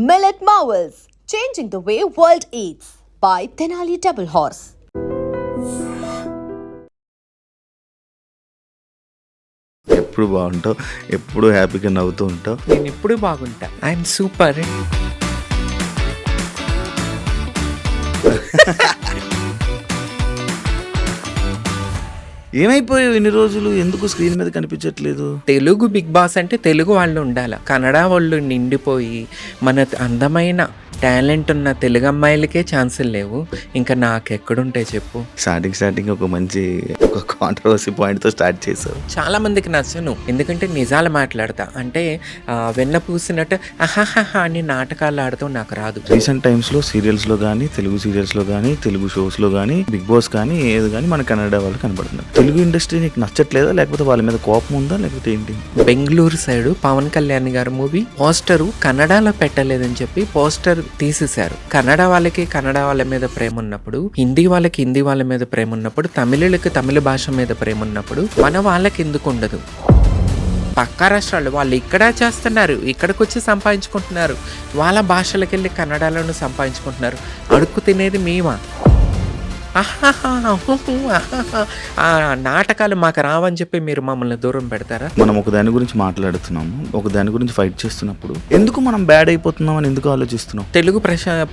Millet Marvels, changing the way world eats by Tenali Double Horse. ఎప్పుడు బాగుంటావు, ఎప్పుడు హ్యాపీగా నవ్వుతూ ఉంటావు. నేను ఎప్పుడు బాగుంటా. I'm super. ఏమైపోయావు ఇన్ని రోజులు, ఎందుకు స్క్రీన్ మీద కనిపించట్లేదు? తెలుగు బిగ్ బాస్ అంటే తెలుగు వాళ్ళు ఉండాలి, కన్నడ వాళ్ళు నిండిపోయి మన అందమైన టాలెంట్ ఉన్న తెలుగు అమ్మాయిలకే ఛాన్సులు లేవు. ఇంకా నాకెక్కడుంటాయి చెప్పు. స్టార్టింగ్ ఒక మంచి కాంట్రవర్సీ పాయింట్తో స్టార్ట్ చేసావు. చాలా మందికి నచ్చను, ఎందుకంటే నిజాలు మాట్లాడతా. అంటే వెన్న పూసినట్టు అహాహా అని నాటకాలు ఆడుతూ నాకు రాదు. రీసెంట్ టైమ్స్లో సీరియల్స్లో కానీ, తెలుగు సీరియల్స్లో కానీ, తెలుగు షోస్లో కానీ, బిగ్ బాస్ కానీ ఏది కానీ మన కన్నడ వాళ్ళు కనబడుతున్నారు. తెలుగు ఇండస్ట్రీ నీకు నచ్చట్లేదా, లేకపోతే వాళ్ళ మీద కోపం ఉందా, లేకపోతే ఏంటి? బెంగళూరు సైడు పవన్ కళ్యాణ్ గారి మూవీ పోస్టరు కన్నడలో పెట్టలేదని చెప్పి పోస్టర్ తీసేశారు. కన్నడ వాళ్ళకి కన్నడ వాళ్ళ మీద ప్రేమ ఉన్నప్పుడు, హిందీ వాళ్ళకి హిందీ వాళ్ళ మీద ప్రేమ ఉన్నప్పుడు, తమిళులకి తమిళ భాష మీద ప్రేమ ఉన్నప్పుడు మన వాళ్ళకి ఎందుకు ఉండదు? పక్క రాష్ట్రాలు వాళ్ళు ఇక్కడ చేస్తున్నారు, ఇక్కడికి వచ్చి సంపాదించుకుంటున్నారు, వాళ్ళ భాషలకు వెళ్ళి కన్నడలోనూ సంపాదించుకుంటున్నారు. అడుక్కు తినేది మేమా? ఆ నాటకాలు మాకు రావని చెప్పి మీరు మమ్మల్ని దూరం పెడతారా? మనం ఒక దాని గురించి మాట్లాడుతున్నాము, ఒక దాని గురించి ఫైట్ చేస్తున్నప్పుడు ఎందుకు మనం బ్యాడ్ అయిపోతున్నాం అని ఎందుకు ఆలోచిస్తున్నాం? తెలుగు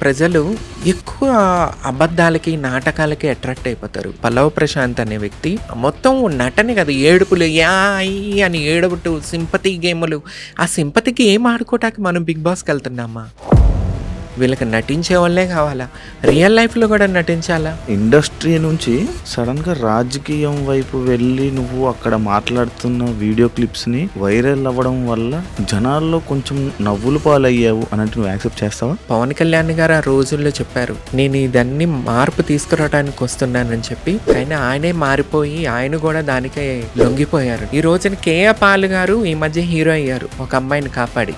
ప్రజలు ఎక్కువ అబద్ధాలకి నాటకాలకి అట్రాక్ట్ అయిపోతారు. పల్లవ ప్రశాంత్ అనే వ్యక్తి మొత్తం నటనే కదా, ఏడుపులు యాయి అని ఏడుపుటు, సింపతి గేములు. ఆ సింపతికి ఏం ఆడుకోవటానికి మనం బిగ్ బాస్కి వెళ్తున్నామా? వీళ్ళకి నటించే వాళ్ళే కావాలా? రియల్ లైఫ్లో కూడా నటించాలా? ఇండస్ట్రీ నుంచి సడన్గా రాజకీయం వైపు వెళ్ళి నువ్వు అక్కడ మాట్లాడుతున్న వీడియో క్లిప్స్ని వైరల్ అవ్వడం వల్ల జనాల్లో కొంచెం నవ్వులు పాలయ్యావు అని నువ్వు యాక్సెప్ట్ చేస్తావా? పవన్ కళ్యాణ్ గారు ఆ రోజుల్లో చెప్పారు, నేను ఇదన్నీ మార్పు తీసుకురావడానికి వస్తున్నానని చెప్పి. కానీ ఆయనే మారిపోయి ఆయన కూడా దానికే లొంగిపోయారు. ఈ రోజున కేఆర్ పాల్ గారు ఈ మధ్య హీరో అయ్యారు, ఒక అమ్మాయిని కాపాడి.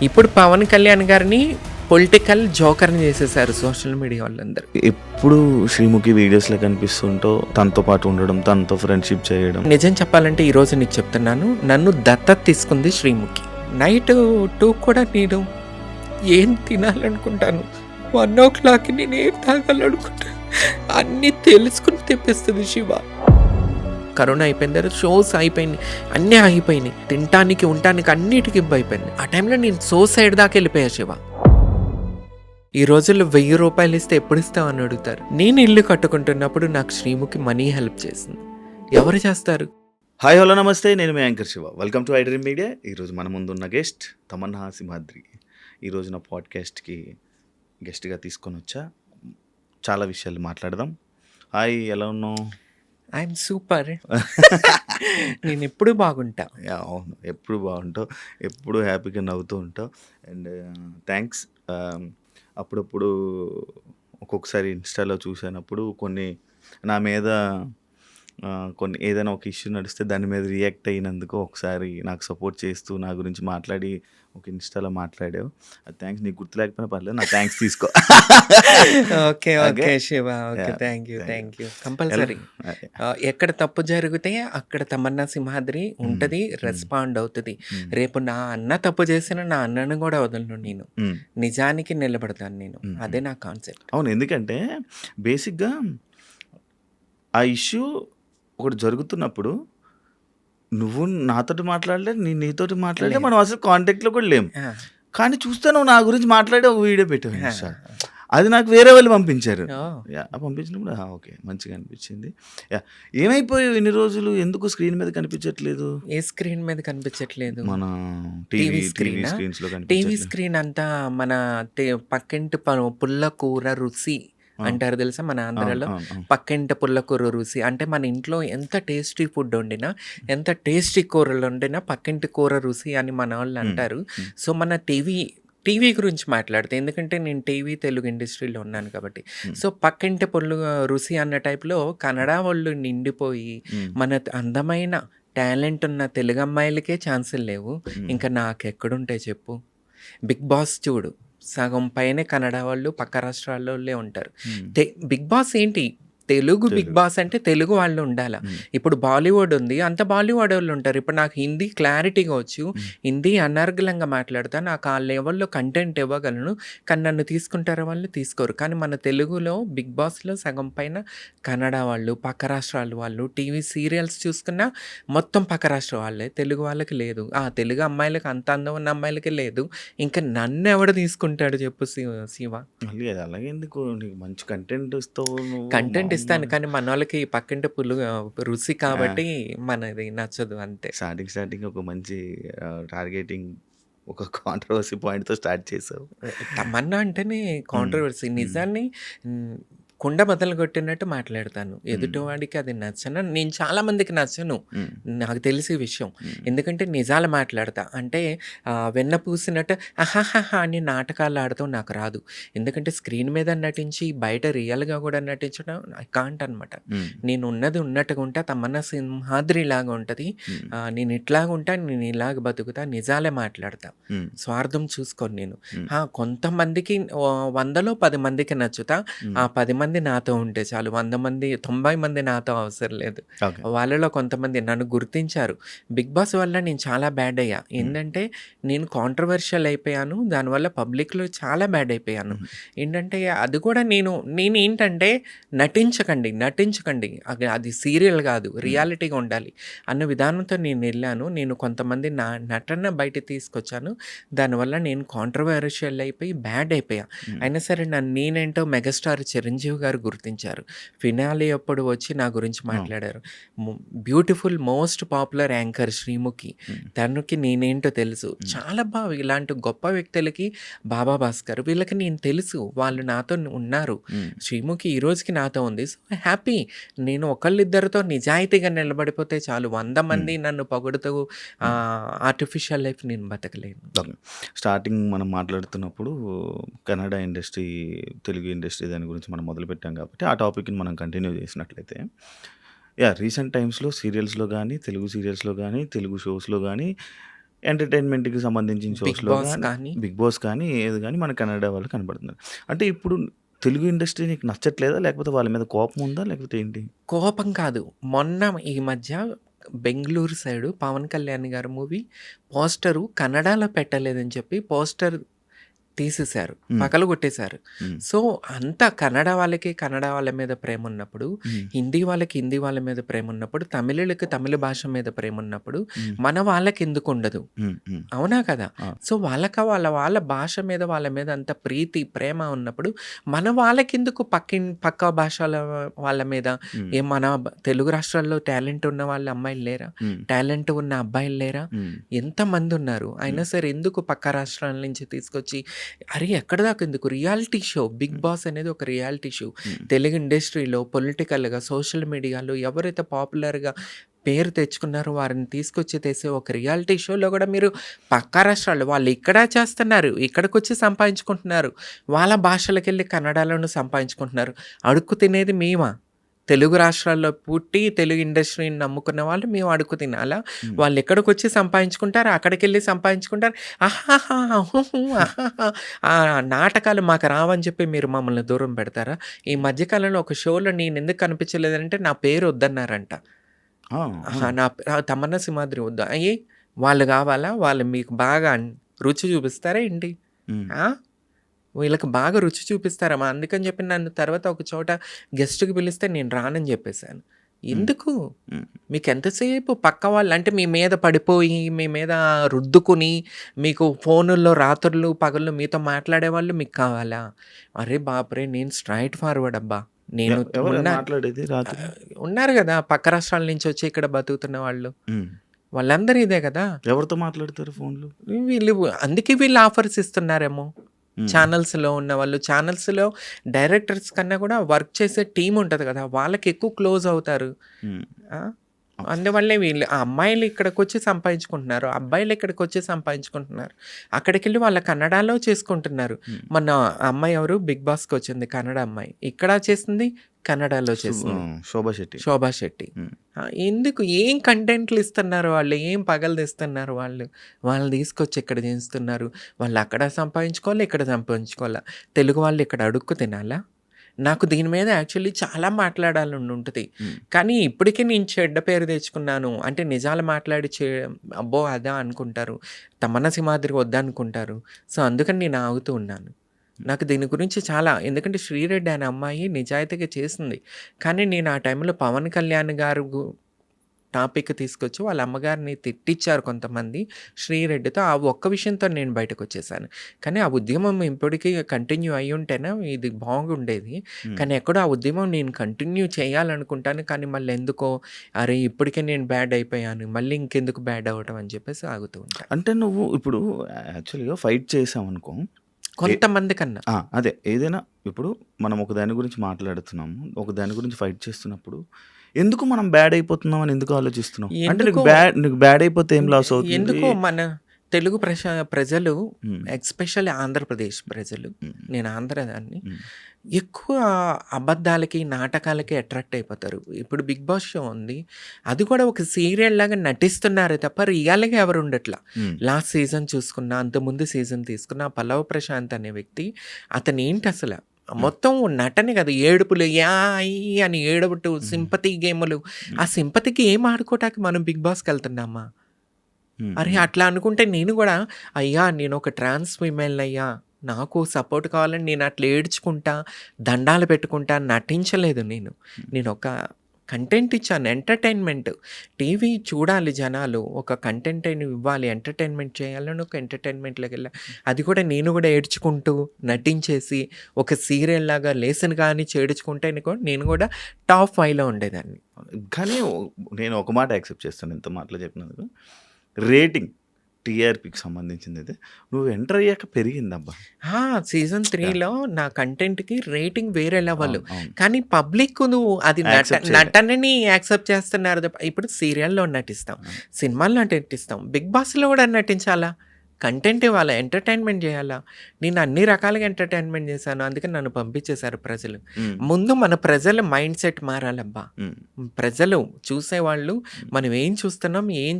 ఇప్పుడు పవన్ కళ్యాణ్ గారిని పొలిటికల్ జోకర్ని చేసేసారు సోషల్ మీడియా వాళ్ళందరూ. ఎప్పుడు శ్రీముఖి వీడియోస్లో కనిపిస్తుంటో తనతో పాటు ఉండడం, తనతో ఫ్రెండ్షిప్ చేయడం. నిజం చెప్పాలంటే ఈ రోజు నీకు చెప్తున్నాను, నన్ను దత్తత తీసుకుంది శ్రీముఖి. నైట్ 2 కూడా నేను ఏం తినాలనుకుంటాను, 1 o'clock నేను ఏం తాగాలనుకుంటాను అన్నీ తెలుసుకుని తెప్పిస్తుంది శివ. కరోనా అయిపోయిన తర్వాత షోస్ అయిపోయినాయి, అన్నీ ఆగిపోయినాయి, తినటానికి ఉండటానికి అన్నిటికీ అయిపోయింది. ఆ టైంలో నేను సూసైడ్ దాకా వెళ్ళిపోయా శివ. ఈ రోజుల్లో 1000 రూపాయలు ఇస్తే ఎప్పుడు ఇస్తామని అడుగుతారు. నేను ఇల్లు కట్టుకుంటున్నప్పుడు నాకు శ్రీముఖి మనీ హెల్ప్ చేసింది. ఎవరు చేస్తారు? హాయ్ హలో నమస్తే, నేను మీ anchor Shiva. Welcome to iDream Media. ఈరోజు మన ముందున్న గెస్ట్ తమన్నా సింహాద్రి. ఈరోజు నా పాడ్కాస్ట్కి గెస్ట్గా తీసుకొని వచ్చా. చాలా విషయాలు మాట్లాడదాం. హాయ్, ఎలా ఉన్నావు? I'm super. నేను ఎప్పుడు బాగుంటా. అవును, ఎప్పుడు బాగుంటావు, ఎప్పుడు హ్యాపీగా నవ్వుతూ ఉంటావు. And thanks. అప్పుడప్పుడు ఒక్కొక్కసారి ఇన్స్టాలో చూసినప్పుడు కొన్ని నా మీద కొన్ని ఏదైనా ఒక ఇష్యూ నడిస్తే దాని మీద రియాక్ట్ అయినందుకు ఒకసారి నాకు సపోర్ట్ చేస్తూ నా గురించి మాట్లాడి ఒక ఇన్స్టాలో మాట్లాడావు. అది థ్యాంక్స్. నీకు గుర్తు లేకపోయినా పర్లేదు, నా థ్యాంక్స్ తీసుకో. Okay okay Shiva, okay, thank you. Compulsory ఎక్కడ తప్పు జరిగితే అక్కడ తమన్నా సింహాద్రి ఉంటుంది, రెస్పాండ్ అవుతుంది. రేపు నా అన్న తప్పు చేసిన నా అన్నను కూడా వదలను, నేను నిజానికి నిలబడతాను నేను. అదే నా కాన్సెప్ట్. అవును, ఎందుకంటే బేసిక్గా ఆ ఇష్యూ ఒకటి జరుగుతున్నప్పుడు నువ్వు నాతోటి మాట్లాడలే, నేను నీతోటి మాట్లాడలే, మనం అసలు కాంటాక్ట్లో కూడా లేము. కానీ చూస్తే నువ్వు నా గురించి మాట్లాడి ఒక వీడియో పెట్టావు. అది నాకు వేరే వాళ్ళు పంపించారు. పంపించినప్పుడు ఓకే, మంచిగా అనిపించింది. ఏమైపోయావు ఇన్ని రోజులు, ఎందుకు స్క్రీన్ మీద కనిపించట్లేదు? ఏ స్క్రీన్ మీద కనిపించట్లేదు? మన టీవీ స్క్రీన్ అంతా మన పక్కింటి పుల్లకూర రుచి అంటారు తెలుసా మన ఆంధ్రాలో. పక్కింటి పుల్లకూర రుచి అంటే మన ఇంట్లో ఎంత టేస్టీ ఫుడ్ వండినా, ఎంత టేస్టీ కూరలు వండినా పక్కింటి కూర రుచి అని మన వాళ్ళు అంటారు. సో మన టీవీ గురించి మాట్లాడితే, ఎందుకంటే నేను టీవీ తెలుగు ఇండస్ట్రీలో ఉన్నాను కాబట్టి. సో పక్కింటి రుచి అన్న టైప్లో కన్నడ వాళ్ళు నిండిపోయి మన అందమైన టాలెంట్ ఉన్న తెలుగు అమ్మాయిలకే ఛాన్సులు లేవు. ఇంకా నాకెక్కడుంటాయి చెప్పు. బిగ్ బాస్ చూడు, సగం పైనే కన్నడ వాళ్ళు పక్క రాష్ట్రాల్లో ఉంటారు. బిగ్ బాస్ ఏంటి, తెలుగు బిగ్ తెలుగు. బాస్ అంటే తెలుగు వాళ్ళు ఉండాల. ఇప్పుడు బాలీవుడ్ ఉంది, అంత బాలీవుడ్ వాళ్ళు ఉంటారు. ఇప్పుడు నాకు హిందీ క్లారిటీగా వచ్చు, హిందీ అనర్గళంగా మాట్లాడతా, నాకు ఆ లెవెల్లో కంటెంట్ ఇవ్వగలను. కానీ నన్ను తీసుకుంటారా వాళ్ళు? తీసుకోరు. కానీ మన తెలుగులో బిగ్ బాస్లో సగం పైన కన్నడ వాళ్ళు, పక్క రాష్ట్రాల వాళ్ళు, టీవీ సీరియల్స్ చూసుకున్నా మొత్తం పక్క రాష్ట్ర వాళ్ళే, తెలుగు వాళ్ళకి లేదు. తెలుగు అమ్మాయిలకి అంత అందం ఉన్న అమ్మాయిలకి లేదు. ఇంకా నన్ను ఎవడు తీసుకుంటాడు చెప్పు శివ? మళ్ళీ అది అలాగే ఎందుకు, నీకు మంచి కంటెంట్ ఇస్తావు నువ్వు, కంటెంట్ ఇస్తాను, మామూలు కానీ మన వాళ్ళకి పక్కింటి రుచి కాబట్టి మనది నచ్చదు అంతే. స్టార్టింగ్ ఒక మంచి టార్గెటింగ్, ఒక కాంట్రవర్సీ పాయింట్తో స్టార్ట్ చేసావు. తమన్నా అంటేనే కాంట్రవర్సీ. నిజాన్ని కుండ బద్దలు కొట్టినట్టు మాట్లాడతాను. ఎదుటివాడికి అది నచ్చను. నేను చాలా మందికి నచ్చను, నాకు తెలిసే విషయం. ఎందుకంటే నిజాలు మాట్లాడతా. అంటే వెన్న పూసినట్టు అహాహా అని నాటకాలు ఆడతాం నాకు రాదు. ఎందుకంటే స్క్రీన్ మీద నటించి బయట రియల్గా కూడా నటించడం ఐ కాంట్ అనమాట. నేను ఉన్నది ఉన్నట్టుగా ఉంటా. తమన్నా సింహాద్రి లాగా ఉంటుంది. నేను ఇట్లాగా ఉంటా, నేను ఇలాగ బతుకుతా, నిజాలే మాట్లాడతా, స్వార్థం చూసుకోను నేను. కొంతమందికి 100లో 10 మందికి నచ్చుతా. ఆ 10 మంది నాతో ఉంటే చాలు. 100 మంది 90 మంది నాతో అవసరం లేదు. ఓకే. వాళ్ళలో కొంతమంది నన్ను గుర్తించారు. బిగ్ బాస్ వల్ల నేను చాలా బ్యాడ్ అయ్యా. ఏంటంటే నేను కాంట్రవర్షియల్ అయిపోయాను. దానివల్ల పబ్లిక్లో చాలా బ్యాడ్ అయిపోయాను. ఏంటంటే అది కూడా నేనేంటంటే నటించకండి, అది సీరియల్ కాదు, రియాలిటీగా ఉండాలి అన్న విధానంతో నేను వెళ్ళాను. నేను కొంతమంది నా నటన బయట తీసుకొచ్చాను. దానివల్ల నేను కాంట్రవర్షియల్ అయిపోయి బ్యాడ్ అయిపోయా. అయినా సరే నేనేంటో మెగాస్టార్ చిరంజీవి గారు గుర్తించారు. ఫినాలే అప్పుడు వచ్చి నా గురించి మాట్లాడారు. Beautiful most popular anchor Sreemukhi, తనకి నేనేంటో తెలుసు. చాలా బాగా ఇలాంటి గొప్ప వ్యక్తులకి, బాబా భాస్కర్, వీళ్ళకి నేను తెలుసు, వాళ్ళు నాతో ఉన్నారు. శ్రీముఖి ఈ రోజుకి నాతో ఉంది. So happy. నేను ఒకళ్ళిద్దరితో నిజాయితీగా నిలబడిపోతే చాలు. 100 మంది నన్ను పొగుడుతూ ఆర్టిఫిషియల్ లైఫ్ నేను బతకలేను. స్టార్టింగ్ మనం మాట్లాడుతున్నప్పుడు కన్నడ ఇండస్ట్రీ, తెలుగు ఇండస్ట్రీ దాని గురించి మనం మొదలుపెట్టాం కాబట్టి ఆ టాపిక్ని మనం కంటిన్యూ చేసినట్లయితే, రీసెంట్ టైమ్స్లో సీరియల్స్లో కానీ, తెలుగు సీరియల్స్లో కానీ, తెలుగు షోస్లో కానీ, ఎంటర్టైన్మెంట్కి సంబంధించిన షోస్లో కానీ, బిగ్ బాస్ కానీ, ఏది కానీ మన కన్నడ వాళ్ళు కనబడుతున్నారు. అంటే ఇప్పుడు తెలుగు ఇండస్ట్రీ నీకు నచ్చట్లేదా, లేకపోతే వాళ్ళ మీద కోపం ఉందా, లేకపోతే ఏంటి? కోపం కాదు. మొన్న ఈ మధ్య బెంగళూరు సైడు పవన్ కళ్యాణ్ గారి మూవీ పోస్టరు కన్నడలో పెట్టలేదని చెప్పి పోస్టర్ తీసేశారు, పగలు కొట్టేశారు. సో అంత కన్నడ వాళ్ళకి కన్నడ వాళ్ళ మీద ప్రేమ ఉన్నప్పుడు, హిందీ వాళ్ళకి హిందీ వాళ్ళ మీద ప్రేమ ఉన్నప్పుడు, తమిళులకి తమిళ భాష మీద ప్రేమ ఉన్నప్పుడు మన వాళ్ళకి ఎందుకు ఉండదు? అవునా కదా? సో వాళ్ళ భాష మీద వాళ్ళ మీద అంత ప్రీతి ప్రేమ ఉన్నప్పుడు మన వాళ్ళకి ఎందుకు పక్క భాషల వాళ్ళ మీద? మన తెలుగు రాష్ట్రాల్లో టాలెంట్ ఉన్న వాళ్ళ అమ్మాయిలు లేరా? టాలెంట్ ఉన్న అబ్బాయిలు లేరా? ఎంతమంది ఉన్నారు? అయినా సరే ఎందుకు పక్క రాష్ట్రాల నుంచి తీసుకొచ్చి, అరే ఎక్కడ దాకా ఎందుకు? రియాలిటీ షో బిగ్ బాస్ అనేది ఒక రియాలిటీ షో. తెలుగు ఇండస్ట్రీలో పొలిటికల్గా, సోషల్ మీడియాలో ఎవరైతే పాపులర్గా పేరు తెచ్చుకున్నారో వారిని తీసుకొచ్చి తెసే ఒక రియాలిటీ షోలో కూడా మీరు పక్క రాష్ట్రాలు వాళ్ళు ఇక్కడ చేస్తున్నారు, ఇక్కడికి వచ్చి సంపాదించుకుంటున్నారు, వాళ్ళ భాషలకు వెళ్ళి కన్నడలోనూ సంపాదించుకుంటున్నారు. అడుక్కు తినేది మేమా? తెలుగు రాష్ట్రాల్లో పుట్టి తెలుగు ఇండస్ట్రీని నమ్ముకున్న వాళ్ళు మేము అడుగు తినాలా? వాళ్ళు ఎక్కడికి వచ్చి సంపాదించుకుంటారు, అక్కడికి వెళ్ళి సంపాదించుకుంటారు. నాటకాలు మాకు రావని చెప్పి మీరు మమ్మల్ని దూరం పెడతారా? ఈ మధ్యకాలంలో ఒక షోలో నేను ఎందుకు కనిపించలేదంటే నా పేరు వద్దన్నారంట. నా తమన్నా సింహాద్రి వద్దా? వాళ్ళు కావాలా? వాళ్ళు మీకు బాగా రుచి చూపిస్తారా ఏంటి? వీళ్ళకి బాగా రుచి చూపిస్తారా? అందుకని చెప్పి నన్ను తర్వాత ఒక చోట గెస్ట్కి పిలిస్తే నేను రానని చెప్పేశాను. ఎందుకు? మీకు ఎంతసేపు పక్క వాళ్ళు అంటే మీ మీద పడిపోయి, మీ మీద రుద్దుకుని, మీకు ఫోనుల్లో రాత్రులు పగళ్ళు మీతో మాట్లాడేవాళ్ళు మీకు కావాలా? అరే బాపురే, నేను స్ట్రైట్ ఫార్వర్డ్ అబ్బా. నేను మాట్లాడేది రాత్రి ఉన్నారు కదా పక్క రాష్ట్రాల నుంచి వచ్చి ఇక్కడ బతుకుతున్న వాళ్ళు, వాళ్ళందరూ ఇదే కదా. ఎవరితో మాట్లాడతారు ఫోన్లు? అందుకే వీళ్ళు ఆఫర్స్ ఇస్తున్నారేమో. ఛానల్స్లో ఉన్న వాళ్ళు, ఛానల్స్లో డైరెక్టర్స్ కన్నా కూడా వర్క్ చేసే టీం ఉంటుంది కదా, వాళ్ళకి ఎక్కువ క్లోజ్ అవుతారు. అందువల్లే వీళ్ళు అమ్మాయిలు ఇక్కడికి వచ్చి సంపాదించుకుంటున్నారు, అబ్బాయిలు ఇక్కడికి వచ్చి సంపాదించుకుంటున్నారు. అక్కడికి వెళ్ళి వాళ్ళ కన్నడలో చేసుకుంటున్నారు. మన అమ్మాయి ఎవరు బిగ్ బాస్కి వచ్చింది, కన్నడ అమ్మాయి. ఇక్కడ చేసింది కన్నడలో చేసింది, శోభా శెట్టి. ఎందుకు? ఏం కంటెంట్లు ఇస్తున్నారు వాళ్ళు, ఏం పగలు తెస్తున్నారు వాళ్ళు తీసుకొచ్చి ఇక్కడ చేస్తున్నారు. వాళ్ళు అక్కడ సంపాదించుకోవాలి, ఇక్కడ సంపాదించుకోవాలా? తెలుగు వాళ్ళు ఇక్కడ అడుక్కు తినాలా? నాకు దీని మీద యాక్చువల్లీ చాలా మాట్లాడాలని ఉంటుంది. హ్మ్. కానీ ఇప్పటికే నేను చెడ్డ పేరు తెచ్చుకున్నాను. అంటే నిజాలు మాట్లాడి అబ్బో! అదా అనుకుంటారు. తమన్నా సింహాద్రి వద్దనుకుంటారు. సో, అందుకని నేను ఆగుతూ ఉన్నాను. నాకు దీని గురించి చాలా ఎందుకంటే శ్రీరెడ్డి అనే అమ్మాయి నిజాయితీగా చేసింది. కానీ నేను ఆ టైంలో పవన్ కళ్యాణ్ గారు టాపిక్ తీసుకొచ్చి వాళ్ళ అమ్మగారిని తిట్టిచ్చారు కొంతమంది శ్రీరెడ్డితో. ఆ ఒక్క విషయంతో నేను బయటకొచ్చేసాను. కానీ ఆ ఉద్యమం ఇప్పటికీ కంటిన్యూ అయ్యుంటేనే ఇది బాగుండేది. హ్మ్. కానీ ఎక్కడో ఆ ఉద్యమం నేను కంటిన్యూ చేయాలనుకుంటాను. కానీ మళ్ళీ ఎందుకో అరే! ఇప్పటికే నేను బ్యాడ్ అయిపోయాను. మళ్ళీ ఇంకెందుకు బ్యాడ్ అవ్వటం అని చెప్పేసి ఆగుతూ ఉంటాను. అంటే నువ్వు ఇప్పుడు యాక్చువల్‌గా ఫైట్ చేసావనుకో కొంతమంది కన్నా. అదే ఏదైనా ఇప్పుడు మనం ఒక దాని గురించి మాట్లాడుతున్నాము. ఒక దాని గురించి ఫైట్ చేస్తున్నప్పుడు ఎందుకు మనం బ్యాడ్ అయిపోతున్నాం అని ఎందుకు ఆలోచిస్తున్నావు? అంటే ఎందుకో నీకు బ్యాడ్ అయిపోతే ఏం లాస్ అవుతుంది? ఎందుకో మన తెలుగు ప్రజలు హ్మ్. ఎస్పెషల్లీ ఆంధ్రప్రదేశ్ ప్రజలు, హ్మ్. నేను ఆంధ్రదాన్ని, హ్మ్. ఎక్కువ అబద్ధాలకి, నాటకాలకి అట్రాక్ట్ అయిపోతారు. ఇప్పుడు 'బిగ్ బాస్' షో ఉంది. అది కూడా ఒక సీరియల్ లాగా నటిస్తున్నారే తప్ప రియల్‌గా ఎవరు ఉండట్లా. హ్మ్. లాస్ట్ సీజన్ చూసుకున్నా, అంతకుముందు సీజన్ తీసుకున్నా, పల్లవ్ ప్రశాంత్ అనే వ్యక్తి అతనేంటి అసల మొత్తం నటనే కాదు, ఏడుపులు యాయ్ అని ఏడవటు, సింపతి గేములు. ఆ సింపతికి ఏం ఆడుకోవటానికి మనం 'బిగ్ బాస్'కి వెళ్తున్నామా? హ్మ్. అరే! అట్లా అనుకుంటే నేను గూడా అయ్యా! నేనొక ట్రాన్స్ ఫీమేల్‌నయ్యా. నాకు సపోర్ట్ కావాలని నేను అట్లా ఏడ్చుకుంటా, దండాలు పెట్టుకుంటా నటించలేదు నేను. నేనొక కంటెంట్ ఇచ్చాను. ఎంటర్‌టైన్‌మెంట్. టీవీ చూడాలి జనాలు. ఒక కంటెంట్ అయిన ఇవ్వాలి. ఎంటర్‌టైన్‌మెంట్ చేయాలని ఒక ఎంటర్‌టైన్‌మెంట్‌లోకెళ్ళా. అది కూడా నేను గూడా ఏడ్చుకుంటూ, నటించేసి, ఒక సీరియల్‌లాగా లేసిన గాని చేడుచుకుంటే నేను గూడా టాప్ 5లో ఉండేదాన్ని. కానీ నేను ఒక మాట యాక్సెప్ట్ చేస్తాను ఇంత మాటలు చెప్పినందుకు. రేటింగ్ టీఆర్‌పీకి సంబంధించిందైతే నువ్వు ఎంటర్ అయ్యాక పెరిగిందబ్బా! సీజన్ 3లో నా కంటెంట్‌కి రేటింగ్ వేరే లెవెల్. అవును. అవును. కానీ పబ్లిక్ అది యాక్సెప్ట్ చేయలే. నటనని యాక్సెప్ట్ చేస్తున్నారు తప్ప ఇప్పుడు సీరియల్‌లో నటిస్తాం, సినిమాల్లో నటిస్తాం, 'బిగ్ బాస్'లో కూడా నటించాలా? కంటెంట్ ఇవ్వాలా? ఎంటర్‌టైన్‌మెంట్ చేయాలా? నేను అన్ని రకాలుగా ఎంటర్‌టైన్‌మెంట్ చేశాను. అందుకని నన్ను పంపించేశారు ప్రజలు. హ్మ్. ముందు మన ప్రజల మైండ్ సెట్ మారాలబ్బా! హ్మ్. ప్రజలు చూసేవాళ్ళు మనం ఏం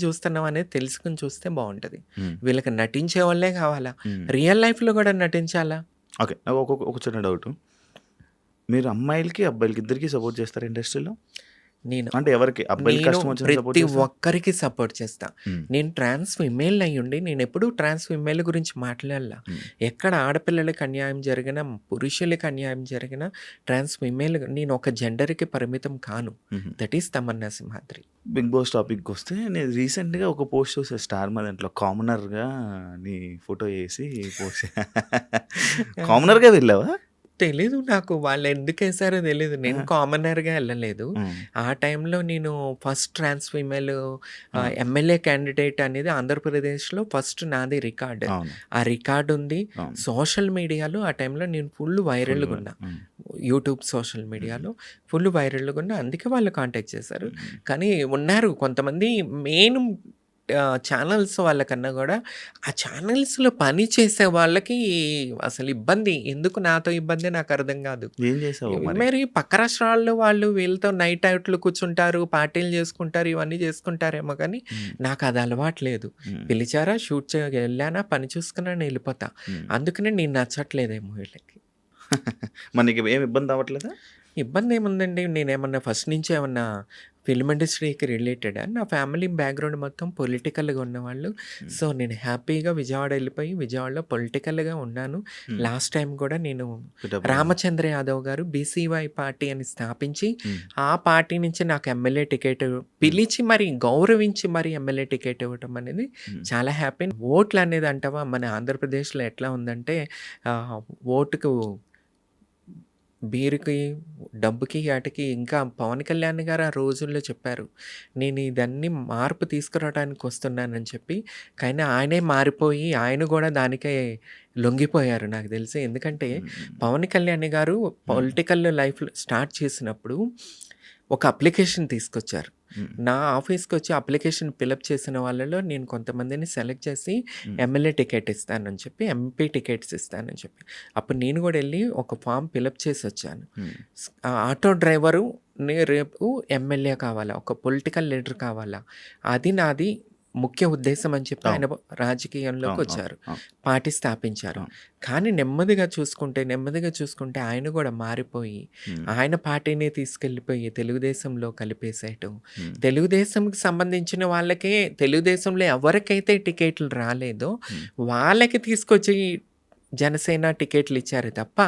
చూస్తున్నాం అనేది తెలుసుకొని చూస్తే బావుంటది. హ్మ్. వీళ్ళకి నటించే వాళ్ళే కావాలా? హ్మ్. రియల్ లైఫ్‌లో కూడా నటించాలా? ఓకే. నాకు ఒక చిన్న డౌటు. మీరు అమ్మాయిలకి, అబ్బాయిలకి ఇద్దరికీ సపోర్ట్ చేస్తారా ఇండస్ట్రీలో? నేను అంటే ఎవరికి? అబ్బాయిలకి నేను కష్టం వచ్చిన సపోర్ట్ ప్రతి చేస్తారా? ఒక్కరికి సపోర్ట్ చేస్తా. హ్మ్. నేను ట్రాన్స్ ఫీమేల్ అయ్యుండి నేనెప్పుడూ ట్రాన్స్ ఫీమేల్ గురించి మాట్లాడలా. హ్మ్. ఎక్కడ ఆడపిల్లలకి అన్యాయం జరిగినా, పురుషులకి అన్యాయం జరిగినా ట్రాన్స్ ఫీమేల్ నేను ఒక జెండర్‌కి పరిమితం కాను. హుహు. That is Tamanna Simhadri. 'Big boss' టాపిక్‌కొస్తే నేను రీసెంట్‌గా ఒక పోస్ట్ చూసా స్టార్ మా దాంట్లో కామనర్‌గా నీ ఫోటో ఏసి పోస్ట్ కామనర్‌గా వెళ్ళావా? తెలీదు నాకు వాళ్ళెందుకేసారో తెలీదు. నేను ఆ! కామనర్‌గా ఎళ్ళలేదు. హ్మ్. ఆ టైంలో నేను ఫస్ట్ ట్రాన్స్ ఫీమేల్ ఆ! ఎమ్మెల్యే క్యాండిడేట్ అనేది ఆంధ్రప్రదేశ్‌లో ఫస్ట్ నాది రికార్డ్. అవును. ఆ రికార్డ్ ఉంది. అవును. సోషల్ మీడియాలో ఆ టైంలో నేను ఫుల్ వైరల్‌గా ఉన్నా. హ్మ్. యూట్యూబ్, సోషల్ మీడియాలో ఫుల్ వైరల్‌గా ఉన్నా. అందుకే వాళ్ళు కాంటాక్ట్ చేశారు. హ్మ్. కానీ ఉన్నారు కొంతమంది మెయిన్ ఛానల్స్ వాళ్ళకన్నా గూడా, ఆ ఛానల్స్‌లో పని చేసే వాళ్ళకి అసలు ఇబ్బంది. ఎందుకు నాతో ఇబ్బందే నాకర్థం గాదు. ఏం చేసావు మరి? మరి పక్క రాష్ట్రాల్లో వాళ్ళు వీళ్ళతో నైట్ అవుట్లు కూర్చుంటారు, పార్టీలు చేసుకుంటారు, ఇవన్నీ చేసుకుంటారేమో కానీ, హ్మ్. నాకది అలవాటు లేదు. హ్మ్. పిలిచారా, షూట్ వెళ్ళానా, పని చూసుకున్నాను, ఎళ్ళిపోతా. హ్మ్. అందుకనే నేను నచ్చట్లేదేమో వీళ్ళకి. మరి నీకు ఏమి ఇబ్బంది అవ్వట్లేదా? ఇబ్బందేముందండి? నేనేమన్నా ఫస్ట్ నుంచి ఏమన్నా ఫిల్మ్ ఇండస్ట్రీకి రిలేటెడా? నా ఫ్యామిలీ బ్యాక్‌గ్రౌండ్ మొత్తం పొలిటికల్‌గా ఉన్నవాళ్ళు. హ్మ్. సో, నేను హ్యాపీగా విజయవాడ ఎళ్ళిపోయి, విజయవాడలో పొలిటికల్‌గా ఉన్నాను. హ్మ్. లాస్ట్ టైమ్ కూడా నేను పిఠాపురం. రామచంద్ర యాదవ్ గారు బీసీవై పార్టీ అని స్థాపించి, హ్మ్. ఆ పార్టీ నుంచి నాకు ఎమ్మెల్యే టికెట్ పిలిచి మరి గౌరవించి మరి ఎమ్మెల్యే టికెట్ ఇవ్వటం అనేది హ్మ్. చాలా హ్యాపీ. ఓట్లనేది అంటావా మన ఆంధ్రప్రదేశ్‌లో ఎట్లా ఉందంటే ఓటుకు బీరుకి, డబ్బుకి, ఆటికి ఇంకా పవన్ కళ్యాణ్ గారు ఆ రోజుల్లో చెప్పారు. నేను ఇదన్నీ మార్పు తీసుకురావడానికి వస్తున్నానని చెప్పి. కానీ ఆయనే మారిపోయి ఆయన గూడా దానికే లొంగిపోయారు నాకు తెలిసి. ఎందుకంటే హ్మ్. పవన్ కళ్యాణ్ గారు పొలిటికల్ లైఫ్‌లో స్టార్ట్ చేసినప్పుడు ఒక అప్లికేషన్ తీసుకొచ్చారు. హ్మ్. నా ఆఫీస్‌కొచ్చి అప్లికేషన్ ఫిలప్ చేసిన వాళ్ళలో నేను కొంతమందిని సెలెక్ట్ చేసి హ్మ్. ఎమ్మెల్యే టికెట్ ఇస్తానని చెప్పి, ఎంపీ టికెట్స్ ఇస్తానని చెప్పి. అప్పుడు నేను గూడా ఎళ్లి ఒక ఫార్మ్ ఫిలప్ చేసొచ్చాను. హ్మ్. ఆటో డ్రైవరు రేపు ఎమ్మెల్యే కావాలా, ఒక పొలిటికల్ లీడర్ కావాలా, అది నాది ముఖ్య ఉద్దేశం అని చెప్పి ఆయన రాజకీయంలోకి అవును. వచ్చారు, అవును. పార్టీ స్థాపించారు. అవును. కానీ నెమ్మదిగా చూసుకుంటే ఆయన కూడా మారిపోయి ఆయన పార్టీని తీసుకెళ్ళిపోయి తెలుగుదేశంలో కలిపేసేయటం, తెలుగుదేశంకి సంబంధించిన వాళ్ళకే, తెలుగుదేశంలో ఎవరికైతే టికెట్లు రాలేదో వాళ్ళకి తీసుకొచ్చి జనసేన టికెట్లు ఇచ్చారు తప్ప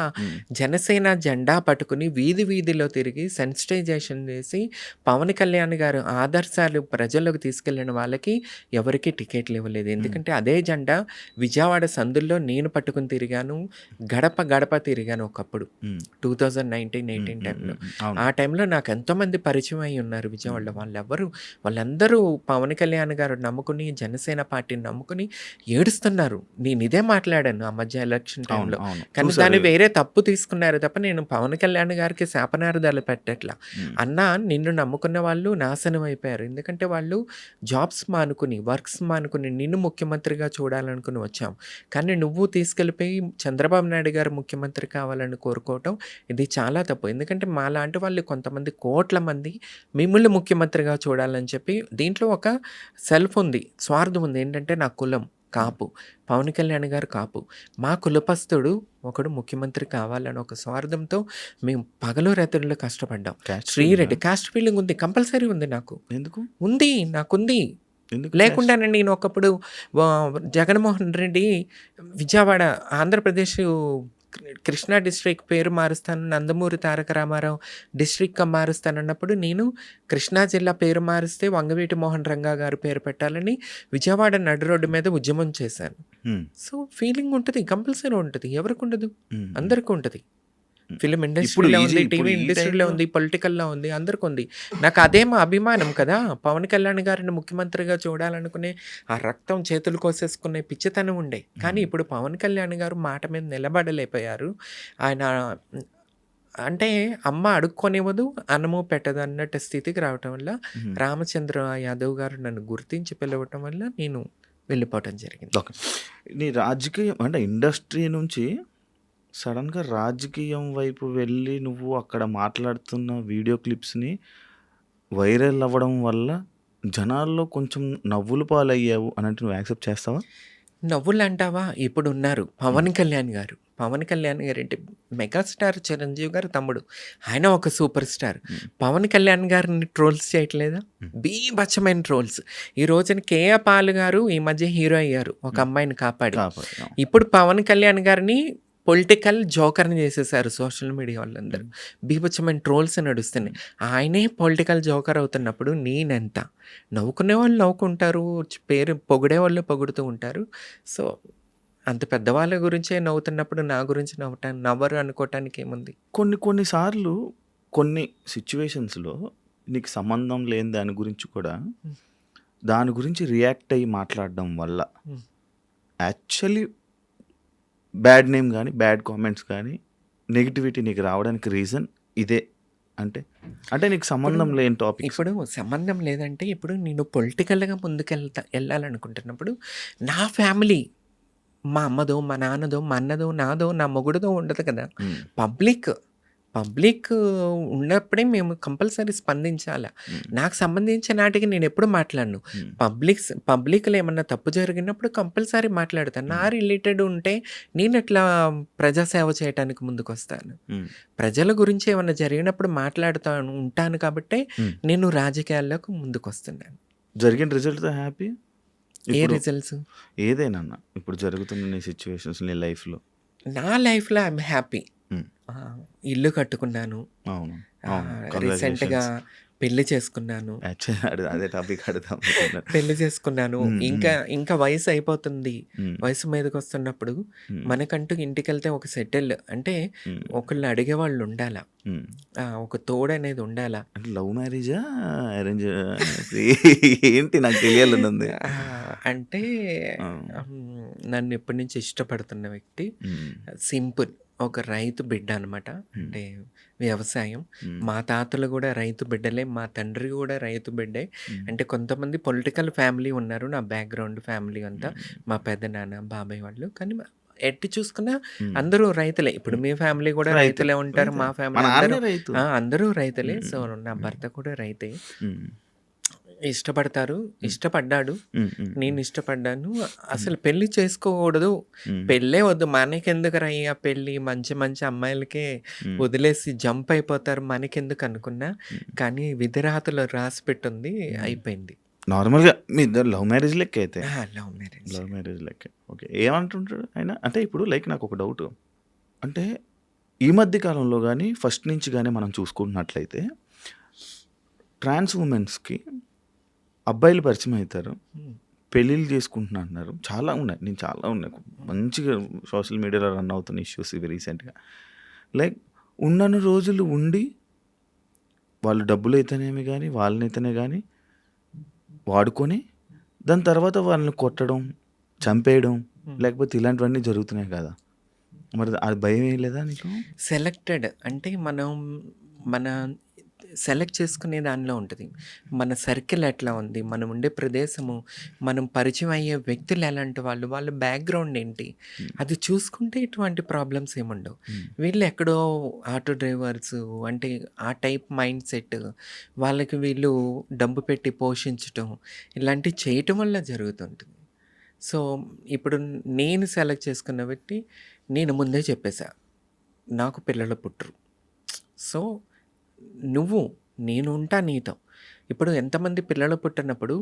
జనసేన జెండా పట్టుకుని వీధిలో తిరిగి సెన్సిటైజేషన్ చేసి పవన్ కళ్యాణ్ గారు ఆదర్శాలు ప్రజల్లోకి తీసుకెళ్ళిన వాళ్ళకి ఎవరికి టికెట్లు ఇవ్వలేదు. ఎందుకంటే అదే జెండా విజయవాడ సందుల్లో నేను పట్టుకుని తిరిగాను, గడప తిరిగాను ఒకప్పుడు 2019-18 టైంలో. ఆ టైంలో నాకు ఎంతోమంది పరిచయం అయి ఉన్నారు విజయవాడలో. వాళ్ళందరూ పవన్ కళ్యాణ్ గారు నమ్ముకుని, జనసేన పార్టీని నమ్ముకుని ఏడుస్తున్నారు. నేను ఇదే మాట్లాడాను ఆ మధ్య ఎలక్షన్ టైంలో. కానీ దాన్ని వేరే తప్పు తీసుకున్నారు తప్ప నేను పవన్ కళ్యాణ్ గారికి శాపనార్థాలు పెట్టట్లా. అన్న, నిన్ను నమ్ముకున్న వాళ్ళు నాశనం అయిపోయారు. ఎందుకంటే వాళ్ళు జాబ్స్ మానుకుని, వర్క్స్ మానుకుని నిన్ను ముఖ్యమంత్రిగా చూడాలనుకుని వచ్చాం. కానీ నువ్వు తీసుకెళ్ళిపోయి చంద్రబాబు నాయుడు గారు ముఖ్యమంత్రి కావాలని కోరుకోవటం ఇది చాలా తప్పు. ఎందుకంటే మా లాంటి వాళ్ళు కొంతమంది కోట్ల మంది మిమ్మల్ని ముఖ్యమంత్రిగా చూడాలని చెప్పి, దీంట్లో ఒక సెల్ఫ్ ఉంది, స్వార్థం ఉంది. ఏంటంటే నా కులం కాపు, పవన్ కళ్యాణ్ గారు కాపు, మా కులపస్తుడు ఒకడు ముఖ్యమంత్రి కావాలని ఒక స్వార్థంతో మేము పగలు రాత్రుల్లో కష్టపడ్డాం. శ్రీరెడ్డి కాస్ట్ ఫీలింగ్ ఉంది, కంపల్సరీ ఉంది నాకు. ఎందుకు ఉంది, నాకుంది. లేకుండా నేను ఒకప్పుడు జగన్మోహన్ రెడ్డి విజయవాడ ఆంధ్రప్రదేశ్ కృష్ణా డిస్ట్రిక్ట్ పేరు మారుస్తాను, నందమూరి తారక రామారావు డిస్ట్రిక్ట్గా మారుస్తానన్నప్పుడు నేను కృష్ణా జిల్లా పేరు మారిస్తే వంగవీటి మోహన్ రంగా గారు పేరు పెట్టాలని విజయవాడ నడు రోడ్డు మీద ఉద్యమం చేశాను. సో ఫీలింగ్ ఉంటుంది, కంపల్సరీ ఉంటుంది. ఎవరికి ఉండదు? అందరికీ ఉంటుంది. ఫిలిం ఇండస్ట్రీలో ఉంది, టీవీ ఇండస్ట్రీలో ఉంది, పొలిటికల్లో ఉంది, అందరికీ ఉంది. నాకు అదేమో అభిమానం కదా. పవన్ కళ్యాణ్ గారిని ముఖ్యమంత్రిగా చూడాలనుకునే ఆ రక్తం చేతులు కోసేసుకునే పిచ్చితనం ఉండే. కానీ ఇప్పుడు పవన్ కళ్యాణ్ గారు మాట మీద నిలబడలేకపోయారు. ఆయన అంటే అమ్మ అడుక్కొనివ్వదు, అన్నము పెట్టదు అన్నట్టు స్థితికి రావటం వల్ల రామచంద్ర యాదవ్ గారు నన్ను గుర్తించి పిలవటం వల్ల నేను వెళ్ళిపోవటం జరిగింది. నీ రాజకీయం అంటే ఇండస్ట్రీ నుంచి సడన్గా రాజకీయం వైపు వెళ్ళి నువ్వు అక్కడ మాట్లాడుతున్న వీడియో క్లిప్స్ని వైరల్ అవ్వడం వల్ల జనాల్లో కొంచెం నవ్వులు పాలయ్యావు అని అంటే నువ్వు యాక్సెప్ట్ చేస్తావా? నవ్వులు అంటావా? ఇప్పుడు ఉన్నారు పవన్ కళ్యాణ్ గారు. పవన్ కళ్యాణ్ గారు అంటే మెగాస్టార్ చిరంజీవి గారు తమ్ముడు, ఆయన ఒక సూపర్ స్టార్. పవన్ కళ్యాణ్ గారిని ట్రోల్స్ చేయట్లేదా? బీభత్సమైన ట్రోల్స్. ఈ రోజున కేఏ పాల్ గారు ఈ మధ్య హీరో అయ్యారు, ఒక అమ్మాయిని కాపాడి. ఇప్పుడు పవన్ కళ్యాణ్ గారిని పొలిటికల్ జోకర్ని చేసేసారు సోషల్ మీడియా వాళ్ళందరూ. బీభత్సమైన ట్రోల్స్ నడుస్తున్నాయి. ఆయనే పొలిటికల్ జోకర్ అవుతున్నప్పుడు నేనెంత? నవ్వుకునే వాళ్ళు నవ్వుకుంటారు, పేరు పొగిడే వాళ్ళు పొగుడుతూ ఉంటారు. సో అంత పెద్దవాళ్ళ గురించే నవ్వుతున్నప్పుడు నా గురించి నవ్వరు అనుకోవటానికి ఏముంది? కొన్నిసార్లు కొన్ని సిచ్యువేషన్స్లో నీకు సంబంధం లేని దాని గురించి కూడా దాని గురించి రియాక్ట్ అయ్యి మాట్లాడడం వల్ల యాక్చువల్లీ బ్యాడ్ నేమ్ కానీ, బ్యాడ్ కామెంట్స్ కానీ, నెగిటివిటీ నీకు రావడానికి రీజన్ ఇదే అంటే నీకు సంబంధం లేని టాపిక్. ఇప్పుడు సంబంధం లేదంటే, ఇప్పుడు నేను పొలిటికల్గా వెళ్ళాలనుకుంటున్నప్పుడు నా ఫ్యామిలీ, మా అమ్మదో, మా నాన్నదో, మా అన్నదో, నాదో, నా మొగుడుదో ఉండదు కదా. పబ్లిక్ ఉన్నప్పుడే మేము కంపల్సరీ స్పందించాలి. నాకు సంబంధించిన నాటికి నేను ఎప్పుడు మాట్లాడను. పబ్లిక్లో ఏమన్నా తప్పు జరిగినప్పుడు కంపల్సరీ మాట్లాడతాను. నా రిలేటెడ్ ఉంటే నేను ఎట్లా ప్రజాసేవ చేయడానికి ముందుకు వస్తాను. ప్రజల గురించి ఏమన్నా జరిగినప్పుడు ఉంటాను కాబట్టి నేను రాజకీయాల్లోకి ముందుకు వస్తున్నాను. జరిగిన రిజల్ట్తో హ్యాపీ? ఏ రిజల్ట్స్? ఏదైనా ఇప్పుడు జరుగుతున్న నీ సిచ్యువేషన్స్ నీ లైఫ్లో? నా లైఫ్లో ఐఎమ్ హ్యాపీ. ఇల్లు కట్టుకున్నాను, రీసెంట్గా పెళ్లి చేసుకున్నాను. అదే టాపిక్ అడుగుదాం. పెళ్లి చేసుకున్నాను. ఇంకా వయసు అయిపోతుంది. వయసు మీదకి వస్తున్నప్పుడు మనకంటూ ఇంటికి వెళ్తే ఒక సెటిల్ అంటే ఒకళ్ళు అడిగేవాళ్ళు ఉండాలా, ఒక తోడు అనేది ఉండాలా. లవ్ మ్యారేజా అరేంజ్ ఏంటి నాకు తెలియాలనుంది. అంటే నన్ను ఎప్పటి నుంచి ఇష్టపడుతున్న వ్యక్తి సింపుల్, ఒక రైతు బిడ్డ అనమాట. అంటే వ్యవసాయం. మా తాతలు కూడా రైతు బిడ్డలే, మా తండ్రి కూడా రైతు బిడ్డే. అంటే కొంతమంది పొలిటికల్ ఫ్యామిలీ ఉన్నారు, నా బ్యాక్గ్రౌండ్ ఫ్యామిలీ అంతా మా పెద్దనాన్న, బాబాయ్ వాళ్ళు. కానీ ఎట్టి చూసుకున్నా అందరూ రైతులే. ఇప్పుడు మీ ఫ్యామిలీ కూడా రైతులే ఉంటారు, మా ఫ్యామిలీ అందరూ రైతులే. సో నా భర్త కూడా రైతే. ఇష్టపడతారు. ఇష్టపడ్డాడు. హ్మ్. హ్మ్. నేను ఇష్టపడ్డాను. అసలు పెళ్లి చేసుకోకూడదు. హ్మ్. పెళ్ళే వద్దు. మనకెందుకురయ్యా పెళ్లి? మంచి మంచి అమ్మాయిలకే హ్మ్. వదిలేసి జంప్ అయిపోతారు. మనకెందుకు అనుకున్నా. కానీ విధిరాతలో రాసిపెట్టుంది. అయిపోయింది. నార్మల్‌గా మీ ఇద్దరు లవ్ మ్యారేజ్ లెక్కే అయితే. Love marriage. లవ్ మ్యారేజ్ లెక్కే. ఓకే. ఏమంటుంటాడు ఆయన? అంటే ఇప్పుడు లైక్ నాకొక డౌటు. అంటే ఈ మధ్య కాలంలో గానీ, ఫస్ట్ నుంచి గానీ మనం చూసుకుంటున్నట్లయితే ట్రాన్స్ వుమెన్స్‌కి అబ్బాయిలు పరిచయం అయితారు. హ్మ్. పెళ్ళిళ్ళు చేసుకుంటున్నా అంటున్నారు. చాలా ఉన్నాయి. నేను చాలా ఉన్నాయి. మంచిగా సోషల్ మీడియాలో రన్ అవుతున్న ఇష్యూస్ ఇవి రీసెంట్‌గా. లైక్ ఉన్నన్ని రోజులు ఉండి వాళ్ళు డబ్బులైతేనేమి గానీ, వాళ్ళనైతేనే గానీ వాడుకొని, దాని తర్వాత వాళ్ళని కొట్టడం, చంపేయడం, హ్మ్. లేకపోతే ఇలాంటివన్నీ జరుగుతున్నాయి కదా! మరి అది భయం ఏం లేదా నీకు? సెలెక్టెడ్ అంటే మన సెలెక్ట్ చేసుకునే దానిలో ఉంటది. మన సర్కిల్ ఎట్లా ఉంది? మనం ఉండే ప్రదేశము, మనం పరిచయం అయ్యే వ్యక్తులు ఎలాంటి వాళ్ళు? వాళ్ళ బ్యాక్‌గ్రౌండ్ ఏంటి? హ్మ్. అది చూసుకుంటే ఇటువంటి ప్రాబ్లమ్స్ ఏముండవు. హ్మ్. వీళ్ళు ఎక్కడో ఆటో డ్రైవర్సు అంటే ఆ టైప్ మైండ్ సెట్ వాళ్ళకి వీళ్ళు డబ్బు పెట్టి పోషించటం ఇలాంటివి చేయటం వల్ల జరుగుతుంటుంది. సో, ఇప్పుడు నేను సెలెక్ట్ చేసుకున్న వ్యక్తి నేను ముందే చెప్పేసా. నాకు పిల్లలు పుట్టరు. సో, నువ్వు నేను ఉంటా నీతో. ఇప్పుడు ఎంతమంది పిల్లలు పుట్టనప్పుడు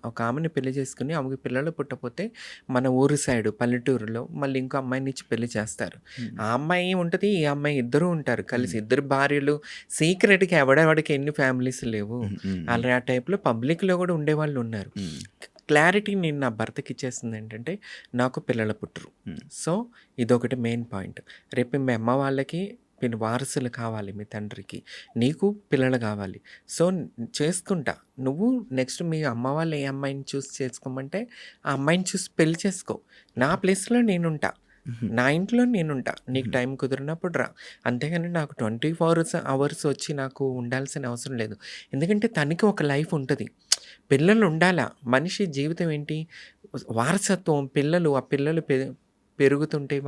ఒక ఆమెని పెళ్లి చేసుకొని ఆమెకి పిల్లలు పుట్టకపోతే మన ఊరు సైడు పల్లెటూరులో మళ్ళీ ఇంకో అమ్మాయినిచ్చి పెళ్లి చేస్తారు. హ్మ్. ఆ అమ్మాయి ఉంటది. ఈ అమ్మాయి ఇద్దరూ ఉంటారు కలిసి. హ్మ్. ఇద్దరు భార్యలు సీక్రెట్‌గా ఎవడెవడికి ఎన్ని ఫ్యామిలీస్ లేవు. హ్మ్. హ్మ్. అలా ఆ టైప్‌లో పబ్లిక్‌లో కూడా ఉండేవాళ్ళు ఉన్నారు. హ్మ్. క్లారిటీ నేను నా భర్తకి ఇచ్చేసింది ఏంటంటే నాకు పిల్లలు పుట్టరు. హ్మ్. సో, ఇదొకటి మెయిన్ పాయింట్. రేపు మీ అమ్మ వాళ్ళకి మీరు వారసులు కావాలి మీ తండ్రికి. నీకు పిల్లలు కావాలి. సో, చేసుకుంటా. నువ్వు నెక్స్ట్ మీ అమ్మ వాళ్ళు ఏ అమ్మాయిని చూసి చేసుకోమంటే ఆ అమ్మాయిని చూసి పెళ్లి చేసుకో. నా ప్లేస్‌లో నేనుంటా. హుహు. నా ఇంట్లో నేనుంటా. నీకు హుహు. టైం కుదిరినప్పుడు రా. అంతేగాని నాకు 24 అవర్స్ వచ్చి నాకు ఉండాల్సిన అవసరం లేదు. ఎందుకంటే తనకి ఒక లైఫ్ ఉంటది. పిల్లలు ఉండాలా. మనిషి జీవితం ఏంటి? వారసత్వం పిల్లలు, ఆ పిల్లలు పెరుగుతుంటే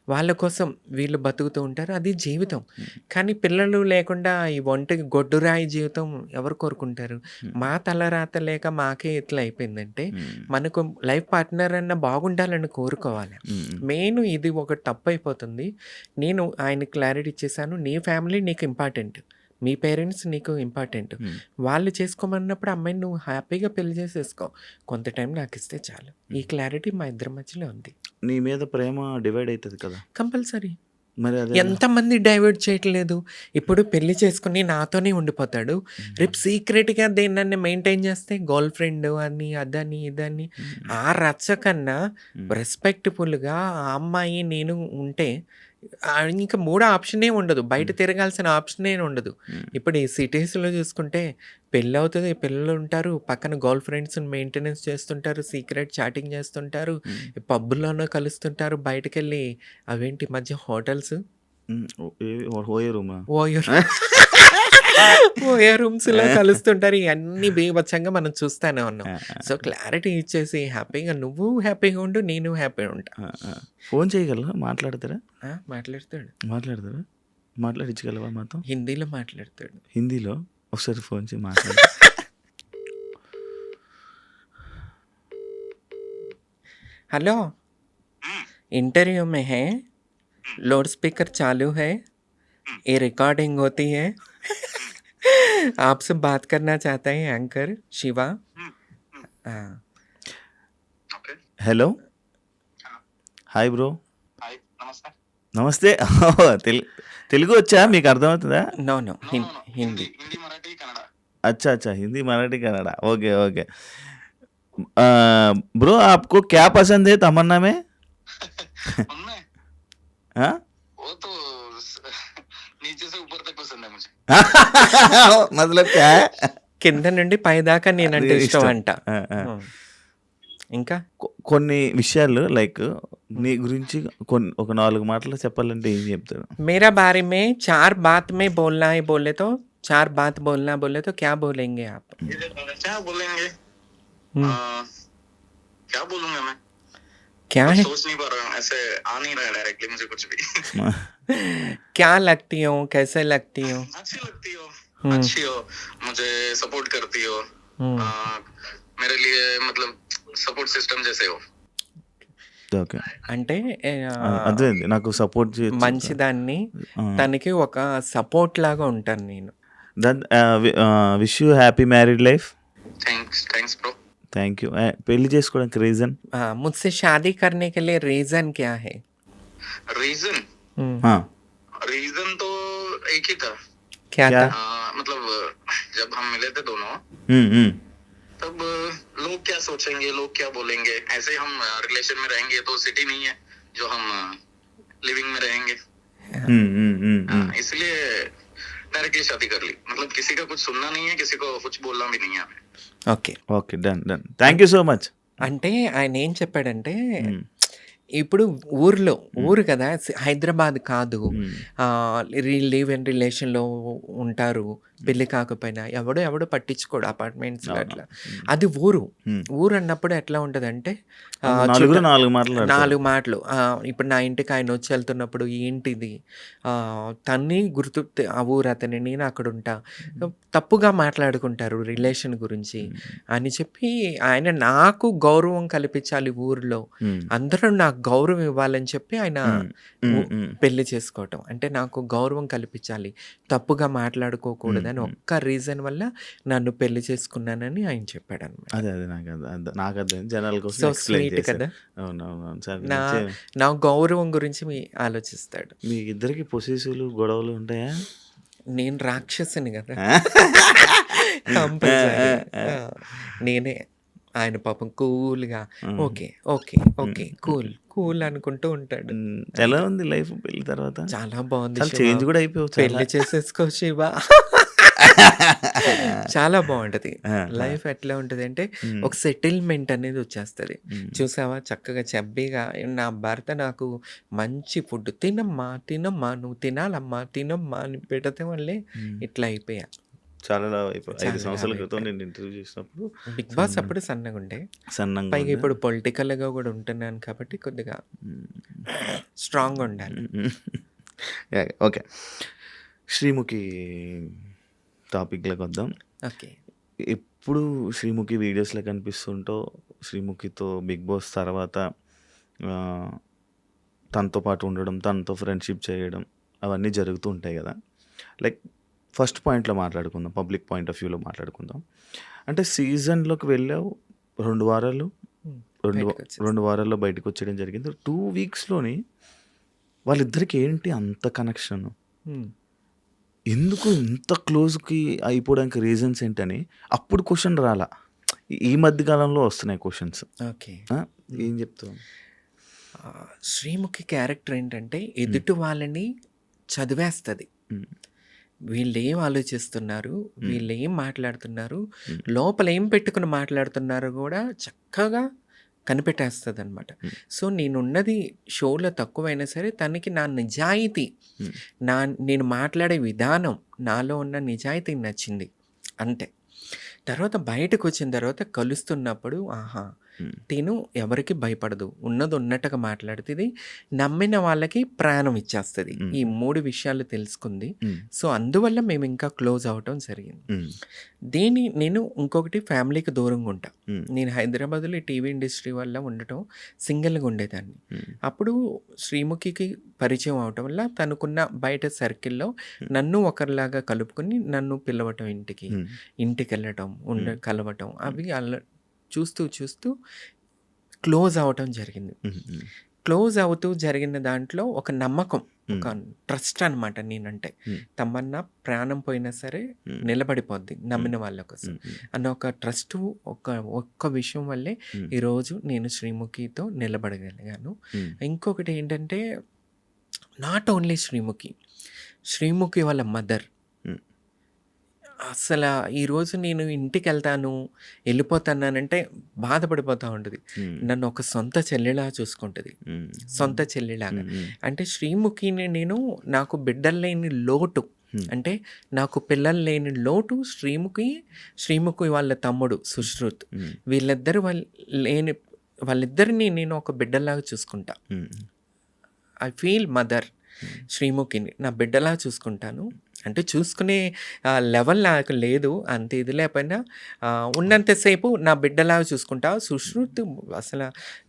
వాళ్ళ కోసం వీళ్ళు బతుకుతూ ఉంటారు. అది జీవితం. హ్మ్. కానీ పిల్లలు లేకుండా ఈ ఒంటికి గొడ్డురాయి జీవితం ఎవరు కోరుకుంటారు? హ్మ్. మా తలరాత లేక మాకే ఇట్లా అయిపోయిందంటే హ్మ్. మనకు లైఫ్ పార్ట్నర్ అన్న బాగుండాలని కోరుకోవాలి. హ్మ్. మెయిన్ ఇది ఒకటి తప్పైపోతుంది. నేను ఆయనకి క్లారిటీ ఇచ్చేసాను. నీ ఫ్యామిలీ నీకు ఇంపార్టెంట్. మీ పేరెంట్స్ నీకు ఇంపార్టెంట్. హ్మ్. వాళ్ళు చేసుకోమన్నప్పుడు అమ్మాయిని నువ్వు హ్యాపీగా పెళ్లి చేసేసుకో. కొంత టైం నాకిస్తే చాలు. ఈ క్లారిటీ మా ఇద్దరి మధ్యలో ఉంది. నీ మీద ప్రేమ డివైడ్ అయితది కదా! కంపల్సరీ. మరి అదెలా? ఎంతమంది డైవర్ట్ చేయట్లేదు. ఇప్పుడు పెళ్లి చేసుకొని నాతోనే ఉండిపోతాడు. రేపు సీక్రెట్‌గా దేన్నన్నా మెయింటైన్ చేస్తే గర్ల్ ఫ్రెండ్ అని, అదని, ఇదని హ్మ్. ఆ రచ్చ కన్నా హ్మ్. రెస్పెక్ట్‌ఫుల్‌గా ఆ అమ్మాయి నేను ఉంటే ఇంక మూడో ఆప్షనే ఉండదు. బయట తిరగాల్సిన ఆప్షనే ఉండదు. హ్మ్. ఇప్పుడు ఈ సిటీస్‌లో చూసుకుంటే పెళ్లవుతది, పిల్లలుంటారు, పక్కన గర్ల్ ఫ్రెండ్స్‌ని మెయింటెనెన్స్ చేస్తుంటారు, సీక్రెట్ చాటింగ్ చేస్తుంటారు, హ్మ్. పబ్బుల్లోనో కలుస్తుంటారు, బయటకెళ్ళి అవేంటి ఈ మధ్య హోటల్స్ హ్మ్. ఓయే రూమా? ఓయో ఓయో రూమ్స్‌లో కలుస్తుంటారు. ఇయన్నీ బీభత్సంగా మనం చూస్తానే ఉన్నాం. ఆ! సో, క్లారిటీ ఇచ్చేసి హ్యాపీగా నువ్వు హ్యాపీగా ఉండు, నేను హ్యాపీగా ఉంటా. ఆ! ఆ! ఫోన్ చేయగలరా? మాట్లాడతారా? మాట్లాడతాడు. మాట్లాడతారా? మాట్లాడించగలవా మాతో? హిందీలో మాట్లాడతాడు. హిందీలో? ఒకసారి ఫోన్ చేయి మాట్లాడు. हेलो, इंटरव्यू में है, लाउड स्पीकर चालू है, ये रिकॉर्डिंग होती है। आपसे बात करना चाहता है एंकर शिवा। हाँ, ఓకే. హలో. ఆ! Hi bro. హాయ్. నమస్తే. నమస్తే. తెలుగు వచ్చా? మీకు అర్థమవుతదా? No no no. No. No. Hindi, Hindi Hindi, Marathi, Kannada. अच्छा, अच्छा। Hindi, Marathi, Kannada. Okay, okay. Bro आपको क्या पसंद है तमन्ना में? उनमें हाँ? वो तो नीचे से ऊपर तक पसंद है मुझे. मतलब क्या है? కింద నుండి పైదాకా నేనంటే అది ఇష్టం ఇష్టం. అంట. ఆ, ఆ. ఇంకా కొన్ని విషయాలు లైక్ నీ గురించి ఒక 4 మాటలు చెప్పాలంటే ఏం చెప్తారు? मेरा बारे में 4 बात में बोलना है बोले तो 4 बात बोलना बोले तो क्या बोलेंगे आप? क्या बोलेंगे? हम्म, क्या बोलूंगा मैं? क्या कुछ है? सोच नहीं पा रहा हूँ. ऐसे आ नहीं रहा है डायरेक्टली मुझे कुछ भी. क्या लगती हो, कैसे लगती हो? अच्छी लगती हो. हम्म, अच्छी हो. मुझे सपोर्ट करती हो. मेरे लिए मतलब सपोर्ट सिस्टम जैसे हो. ఓకే. అంటే అదే నాకు సపోర్ట్ చేయొచ్చు. మంచిదాన్ని తనకి ఒక సపోర్ట్ లాగా ఉంటాను నేను. That wish you happy married life. Thanks bro. Thank you. పెళ్లి చేసుకోవడానికి రీజన్? मुझसे शादी करने के लिए रीजन क्या है? रीजन हम्म, रीजन तो एक ही था. क्या क्या? था? मतलब जब हम मिले थे दोनों, तब लोग क्या सोचेंगे, लोग क्या बोलेंगे, ऐसे हम रिलेशन में रहेंगे तो सिटी नहीं है जो हम लिविंग में रहेंगे. इसलिए डायरेक्टली शादी कर ली. मतलब किसी का कुछ सुनना नहीं है, किसी को कुछ बोलना भी नहीं है. Okay. Okay, done done. Thank you so much. అంటే ఆయన ఏం చెప్పాడంటే ఇప్పుడు ఊరు కదా, హైదరాబాద్ కాదు. లివ్ ఇన్ రిలేషన్లో ఉంటారు, పెళ్లి కాకపోయినా ఎవడో పట్టించుకోడు అపార్ట్మెంట్స్లో అట్లా. అది ఊరు అన్నప్పుడు ఎట్లా ఉంటుందంటే నలుగురు నాలుగు మాటలు. 4 మాటలు. ఇప్పుడు నా ఇంటికి ఆయన వచ్చి వెళ్తున్నప్పుడు ఏంటిది, తన్ని గుర్తు, ఆ ఊరు అతని, నేను అక్కడ ఉంటా, తప్పుగా మాట్లాడుకుంటారు రిలేషన్ గురించి అని చెప్పి ఆయన నాకు గౌరవం కల్పించాలి ఊరిలో, అందరూ నాకు గౌరవం ఇవ్వాలని చెప్పి ఆయన పెళ్లి చేసుకోవటం. అంటే నాకు గౌరవం కల్పించాలి, తప్పుగా మాట్లాడుకోకూడదని ఒక్క రీజన్ వల్ల నన్ను పెళ్లి చేసుకున్నానని ఆయన చెప్పాడు అనమాట. అదే నాకు అర్థం. జనాల కోసం సో ఎక్స్ప్లెయిన్ స్వీట్ చేశారు. కదా. అవునవును సార్. నా గౌరవం గురించి ఆలోచిస్తాడు. మీ ఇద్దరికి పొసెసివ్లు గొడవలు ఉంటాయా? నేను రాక్షసుని కదా కంపల్సరీ. నేనే, ఆయన పాపం కూల్గా ఓకే ఓకే ఓకే కూల్ అనుకుంటూ ఉంటాడు. ఎలా ఉంది లైఫ్ పెళ్లి తర్వాత? చాలా బాగుంది. చేంజ్ కూడా అయిపోవచ్చు. పెళ్లి చేసేసుకో శివ. చాలా బాగుంటది లైఫ్. ఎట్లా ఉంటది అంటే ఒక సెటిల్మెంట్ అనేది వచ్చేస్తుంది. చూసావా చక్కగా చబ్బీగా నా భర్త నాకు మంచి ఫుడ్, తినమ్మా నువ్వు తినాలమ్మా తినమ్మా అని పెడితే వల్లే ఇట్లా అయిపోయా. చాలా 5 సంవత్సరాల క్రితం నేను ఇంటర్వ్యూ చేసినప్పుడు బిగ్ బాస్ అప్పుడు సన్నగా ఉండే, పైగా ఇప్పుడు పొలిటికల్గా కూడా ఉంటున్నాను కాబట్టి కొద్దిగా స్ట్రాంగ్ ఉండాలి. ఓకే, శ్రీముఖి టాపిక్లోకి వద్దాం. ఓకే. ఎప్పుడు శ్రీముఖి వీడియోస్లో కనిపిస్తుంటో, శ్రీముఖితో బిగ్ బాస్ తర్వాత తనతో పాటు ఉండడం, తనతో ఫ్రెండ్షిప్ చేయడం అవన్నీ జరుగుతూ ఉంటాయి కదా. లైక్ ఫస్ట్ పాయింట్లో మాట్లాడుకుందాం, పబ్లిక్ పాయింట్ ఆఫ్ వ్యూలో మాట్లాడుకుందాం. అంటే సీజన్లోకి వెళ్ళావు, 2 వారాల్లో బయటకు వచ్చేయడం జరిగింది. 2 వీక్స్లోని వాళ్ళిద్దరికి ఏంటి అంత కనెక్షన్? ఎందుకు ఇంత క్లోజ్కి అయిపోవడానికి రీజన్స్ ఏంటని అప్పుడు క్వశ్చన్ రాలా. ఈ మధ్యకాలంలో వస్తున్నాయి క్వశ్చన్స్. ఓకే. ఏం చెప్తావు? శ్రీముఖి క్యారెక్టర్ ఏంటంటే ఎదుటి వాళ్ళని చదివేస్తుంది. వీళ్ళు ఏం ఆలోచిస్తున్నారు, వీళ్ళు ఏం మాట్లాడుతున్నారు, లోపల ఏం పెట్టుకుని మాట్లాడుతున్నారు కూడా చక్కగా కనిపెట్టేస్తుంది అనమాట. సో నేనున్నది షోలో తక్కువైనా సరే తనకి నా నిజాయితీ, నేను మాట్లాడే విధానం, నాలో ఉన్న నిజాయితీ నచ్చింది అంతే. తర్వాత బయటకు వచ్చిన తర్వాత కలుస్తున్నప్పుడు ఆహా తిను ఎవరికి భయపడదు, ఉన్నది ఉన్నట్టుగా మాట్లాడుతుంది, నమ్మిన వాళ్ళకి ప్రాణం ఇచ్చేస్తుంది. ఈ 3 విషయాలు తెలుసుకుంది. సో అందువల్ల మేము ఇంకా క్లోజ్ అవటం జరిగింది. నేను ఇంకొకటి ఫ్యామిలీకి దూరంగా ఉంటా. నేను హైదరాబాద్లో టీవీ ఇండస్ట్రీ వల్ల ఉండటం, సింగిల్గా ఉండేదాన్ని. అప్పుడు శ్రీముఖికి పరిచయం అవటం వల్ల తనకున్న బయట సర్కిల్లో నన్ను ఒకరిలాగా కలుపుకొని నన్ను పిలవటం, ఇంటికి వెళ్ళటం, కలవటం, అవి అలా చూస్తూ క్లోజ్ అవ్వటం జరిగింది. క్లోజ్ అవుతూ జరిగిన దాంట్లో ఒక నమ్మకం, ఒక ట్రస్ట్ అనమాట. నేనంటే తమన్నా ప్రాణం పోయినా సరే నిలబడిపోద్ది నమ్మిన వాళ్ళ కోసం అన్న ఒక ట్రస్ట్, ఒక్క విషయం వల్లే ఈరోజు నేను శ్రీముఖితో నిలబడగలిగాను. ఇంకొకటి ఏంటంటే నాట్ ఓన్లీ శ్రీముఖి వాళ్ళ మదర్. అసలు ఈరోజు నేను ఇంటికి వెళ్తాను, వెళ్ళిపోతానంటే బాధపడిపోతూ ఉంటుంది. నన్ను ఒక సొంత చెల్లిలా చూసుకుంటుంది, సొంత చెల్లిలాగా. అంటే శ్రీముఖిని నేను, నాకు బిడ్డలు లేని లోటు, అంటే నాకు పిల్లలు లేని లోటు శ్రీముఖి వాళ్ళ తమ్ముడు సుశ్రుత్, వాళ్ళిద్దరిని నేను ఒక బిడ్డలాగా చూసుకుంటా. ఐ ఫీల్ మదర్ శ్రీముఖిని నా బిడ్డలా చూసుకుంటాను. అంటే చూసుకునే లెవెల్ నాకు లేదు. అంత ఇది లేకపోయినా ఉన్నంతసేపు నా బిడ్డలాగా చూసుకుంటా. సుశ్రుత్ అసల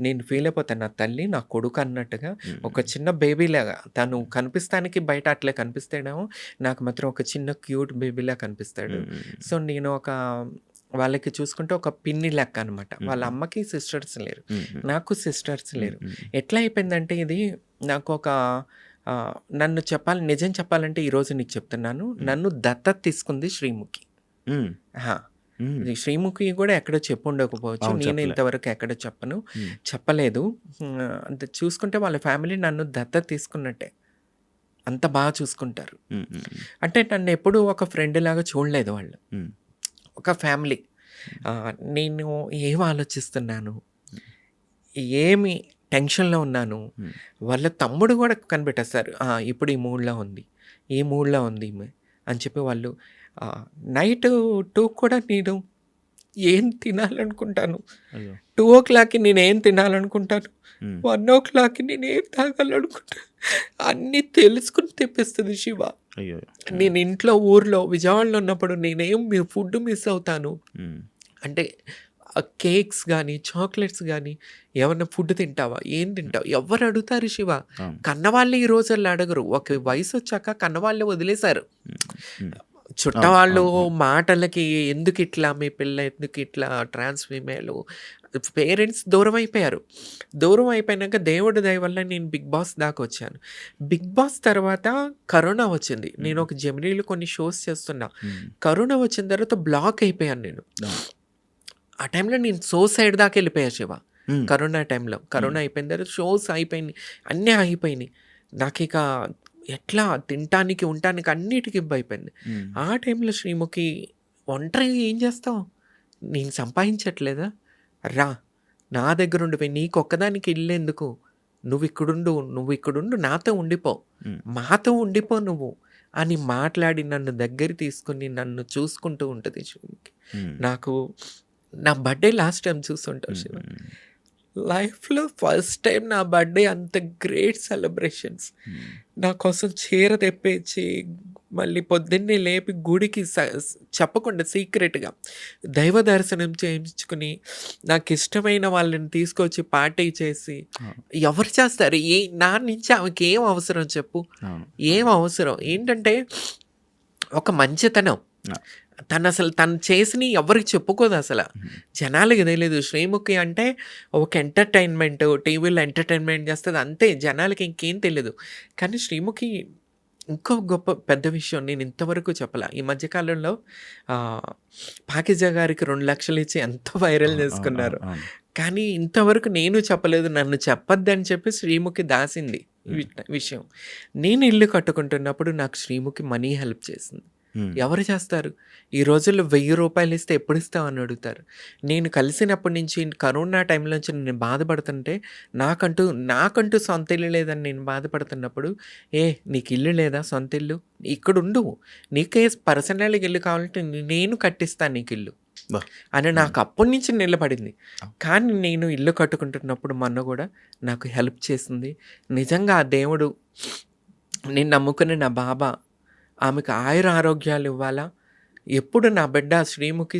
నేను ఫీల్ అయిపోతాను. నా తల్లి, నా కొడుకు అన్నట్టుగా ఒక చిన్న బేబీలాగా తను కనిపిస్తానికి బయట అట్లే కనిపిస్తాడేమో, నాకు మాత్రం ఒక చిన్న క్యూట్ బేబీలా కనిపిస్తాడు. సో, నేను వాళ్ళకి చూసుకుంటే ఒక పిన్ని లెక్క అనమాట. వాళ్ళ అమ్మకి సిస్టర్స్ లేరు, నాకు సిస్టర్స్ లేరు. ఎట్లా అయిపోయిందంటే ఇది నాకు నన్ను నిజం చెప్పాలంటే ఈరోజు నీకు చెప్తున్నాను, నన్ను దత్తత తీసుకుంది శ్రీముఖి. ఈ శ్రీముఖి కూడా ఎక్కడో చెప్పుండకపోవచ్చు, నేను ఇంతవరకు ఎక్కడ చెప్పలేదు. అంత చూసుకుంటే వాళ్ళ ఫ్యామిలీ నన్ను దత్తత తీసుకున్నట్టే, అంత బాగా చూసుకుంటారు. అంటే నన్ను ఎప్పుడూ ఒక ఫ్రెండ్ లాగా చూడలేదు వాళ్ళు, ఒక ఫ్యామిలీ. నేను ఏం ఆలోచిస్తున్నాను, ఏమి టెన్షన్లో ఉన్నాను, వాళ్ళ తమ్ముడు కూడా కనిపెట్టేస్తారు. ఇప్పుడు ఈ మూడ్లో ఉంది, ఈ మూడ్లో ఉంది ఈమె అని చెప్పి వాళ్ళు. నైట్ 2 కూడా నేను ఏం తినాలనుకుంటాను, 2:00కి నేను ఏం తినాలనుకుంటాను, 1:00కి నేను ఏం తాగాలనుకుంటాను, అన్నీ తెలుసుకుని తెప్పిస్తుంది శివ. నేను ఇంట్లో ఊర్లో విజయవాడలో ఉన్నప్పుడు నేనేం ఫుడ్ మిస్ అవుతాను అంటే, కేక్స్ కానీ చాక్లెట్స్ కానీ, ఏమన్నా ఫుడ్ తింటావా, ఏం తింటావు, ఎవరు అడుగుతారు శివ? కన్నవాళ్ళు ఈ రోజుల్లో అడగరు. ఒక వయసు వచ్చాక కన్నవాళ్ళే వదిలేశారు. చుట్టవాళ్ళు మాటలకి ఎందుకు ఇట్లా, మీ పిల్ల ఎందుకు ఇట్లా, ట్రాన్స్ ఫీమేల్, పేరెంట్స్ దూరం అయిపోయారు. దూరం అయిపోయినాక దేవుడి దయ వల్ల నేను బిగ్ బాస్ దాకా వచ్చాను. బిగ్ బాస్ తర్వాత కరోనా వచ్చింది. నేను ఒక జెమినీలో కొన్ని షోస్ చేస్తున్నా. కరోనా వచ్చిన తర్వాత బ్లాక్ అయిపోయాను నేను. ఆ టైంలో నేను సైడ్ దాకా వెళ్ళిపోయా శివ. కరోనా టైంలో, కరోనా అయిపోయిన తర్వాత షోస్ అయిపోయినాయి, అన్నీ ఆగిపోయినాయి. నాకు ఇక ఎట్లా తినటానికి ఉండటానికి అన్నిటికీ ఇబ్బంది. ఆ టైంలో శ్రీముఖి, ఒంటరిగా ఏం చేస్తావు, నేను సంపాదించట్లేదా, రా నా దగ్గర ఉండిపోయి, నీకు ఒక్కదానికి ఇల్లు ఎందుకు, నువ్వు ఇక్కడుండు, నాతో ఉండిపో, మాతో ఉండిపో నువ్వు అని మాట్లాడి నన్ను దగ్గర తీసుకుని నన్ను చూసుకుంటూ ఉంటుంది శ్రీముఖి. నాకు నా బర్త్డే లాస్ట్ టైం చూస్తుంటావు శివ, లైఫ్లో ఫస్ట్ టైం నా బర్త్డే అంత గ్రేట్ సెలబ్రేషన్స్. నా కోసం చీర తెప్పించి మళ్ళీ పొద్దున్నే లేపి గుడికి చెప్పకుండా సీక్రెట్గా దైవ దర్శనం చేయించుకుని, నాకు ఇష్టమైన వాళ్ళని తీసుకొచ్చి పార్టీ చేసి, ఎవరు చేస్తారు? నా నుంచి ఆమెకి ఏం అవసరం చెప్పు, ఏం అవసరం? ఏంటంటే ఒక మంచితనం. తను చేసిన ఎవరికి చెప్పుకోదు అసలు, జనాలకి తెలియదు. శ్రీముఖి అంటే ఒక ఎంటర్టైన్మెంట్, టీవీలో ఎంటర్టైన్మెంట్ చేస్తుంది అంతే, జనాలకి ఇంకేం తెలియదు. కానీ శ్రీముఖి ఇంకో గొప్ప పెద్ద విషయం నేను ఇంతవరకు చెప్పాల. ఈ మధ్యకాలంలో పాకిజా గారికి 2 లక్షలు ఇచ్చి ఎంత వైరల్ చేసుకున్నారు, కానీ ఇంతవరకు నేను చెప్పలేదు. నన్ను చెప్పొద్దని చెప్పి శ్రీముఖి దాసింది విషయం. నేను ఇల్లు కట్టుకుంటున్నప్పుడు నాకు శ్రీముఖి మనీ హెల్ప్ చేసింది. ఎవరు చేస్తారు? ఈ రోజుల్లో 1000 రూపాయలు ఇస్తే ఎప్పుడు ఇస్తావు అని అడుగుతారు. నేను కలిసినప్పటి నుంచి కరోనా టైంలో నుంచి నేను బాధపడుతుంటే, నాకంటూ సొంత ఇల్లు లేదని నేను బాధపడుతున్నప్పుడు, నీకు ఇల్లు లేదా, సొంత ఇల్లు ఇక్కడ ఉండు, నీకే పర్సనల్గా ఇల్లు కావాలంటే నేను కట్టిస్తాను నీకు ఇల్లు అని నాకు అప్పటి నుంచి నిలబడింది. కానీ నేను ఇల్లు కట్టుకుంటున్నప్పుడు మొన్న కూడా నాకు హెల్ప్ చేసింది. నిజంగా ఆ దేవుడు, నేను నమ్ముకునే నా బాబా ఆమెకు ఆరోగ్యాలు ఇవ్వాలా. ఎప్పుడు నా బిడ్డ శ్రీముఖి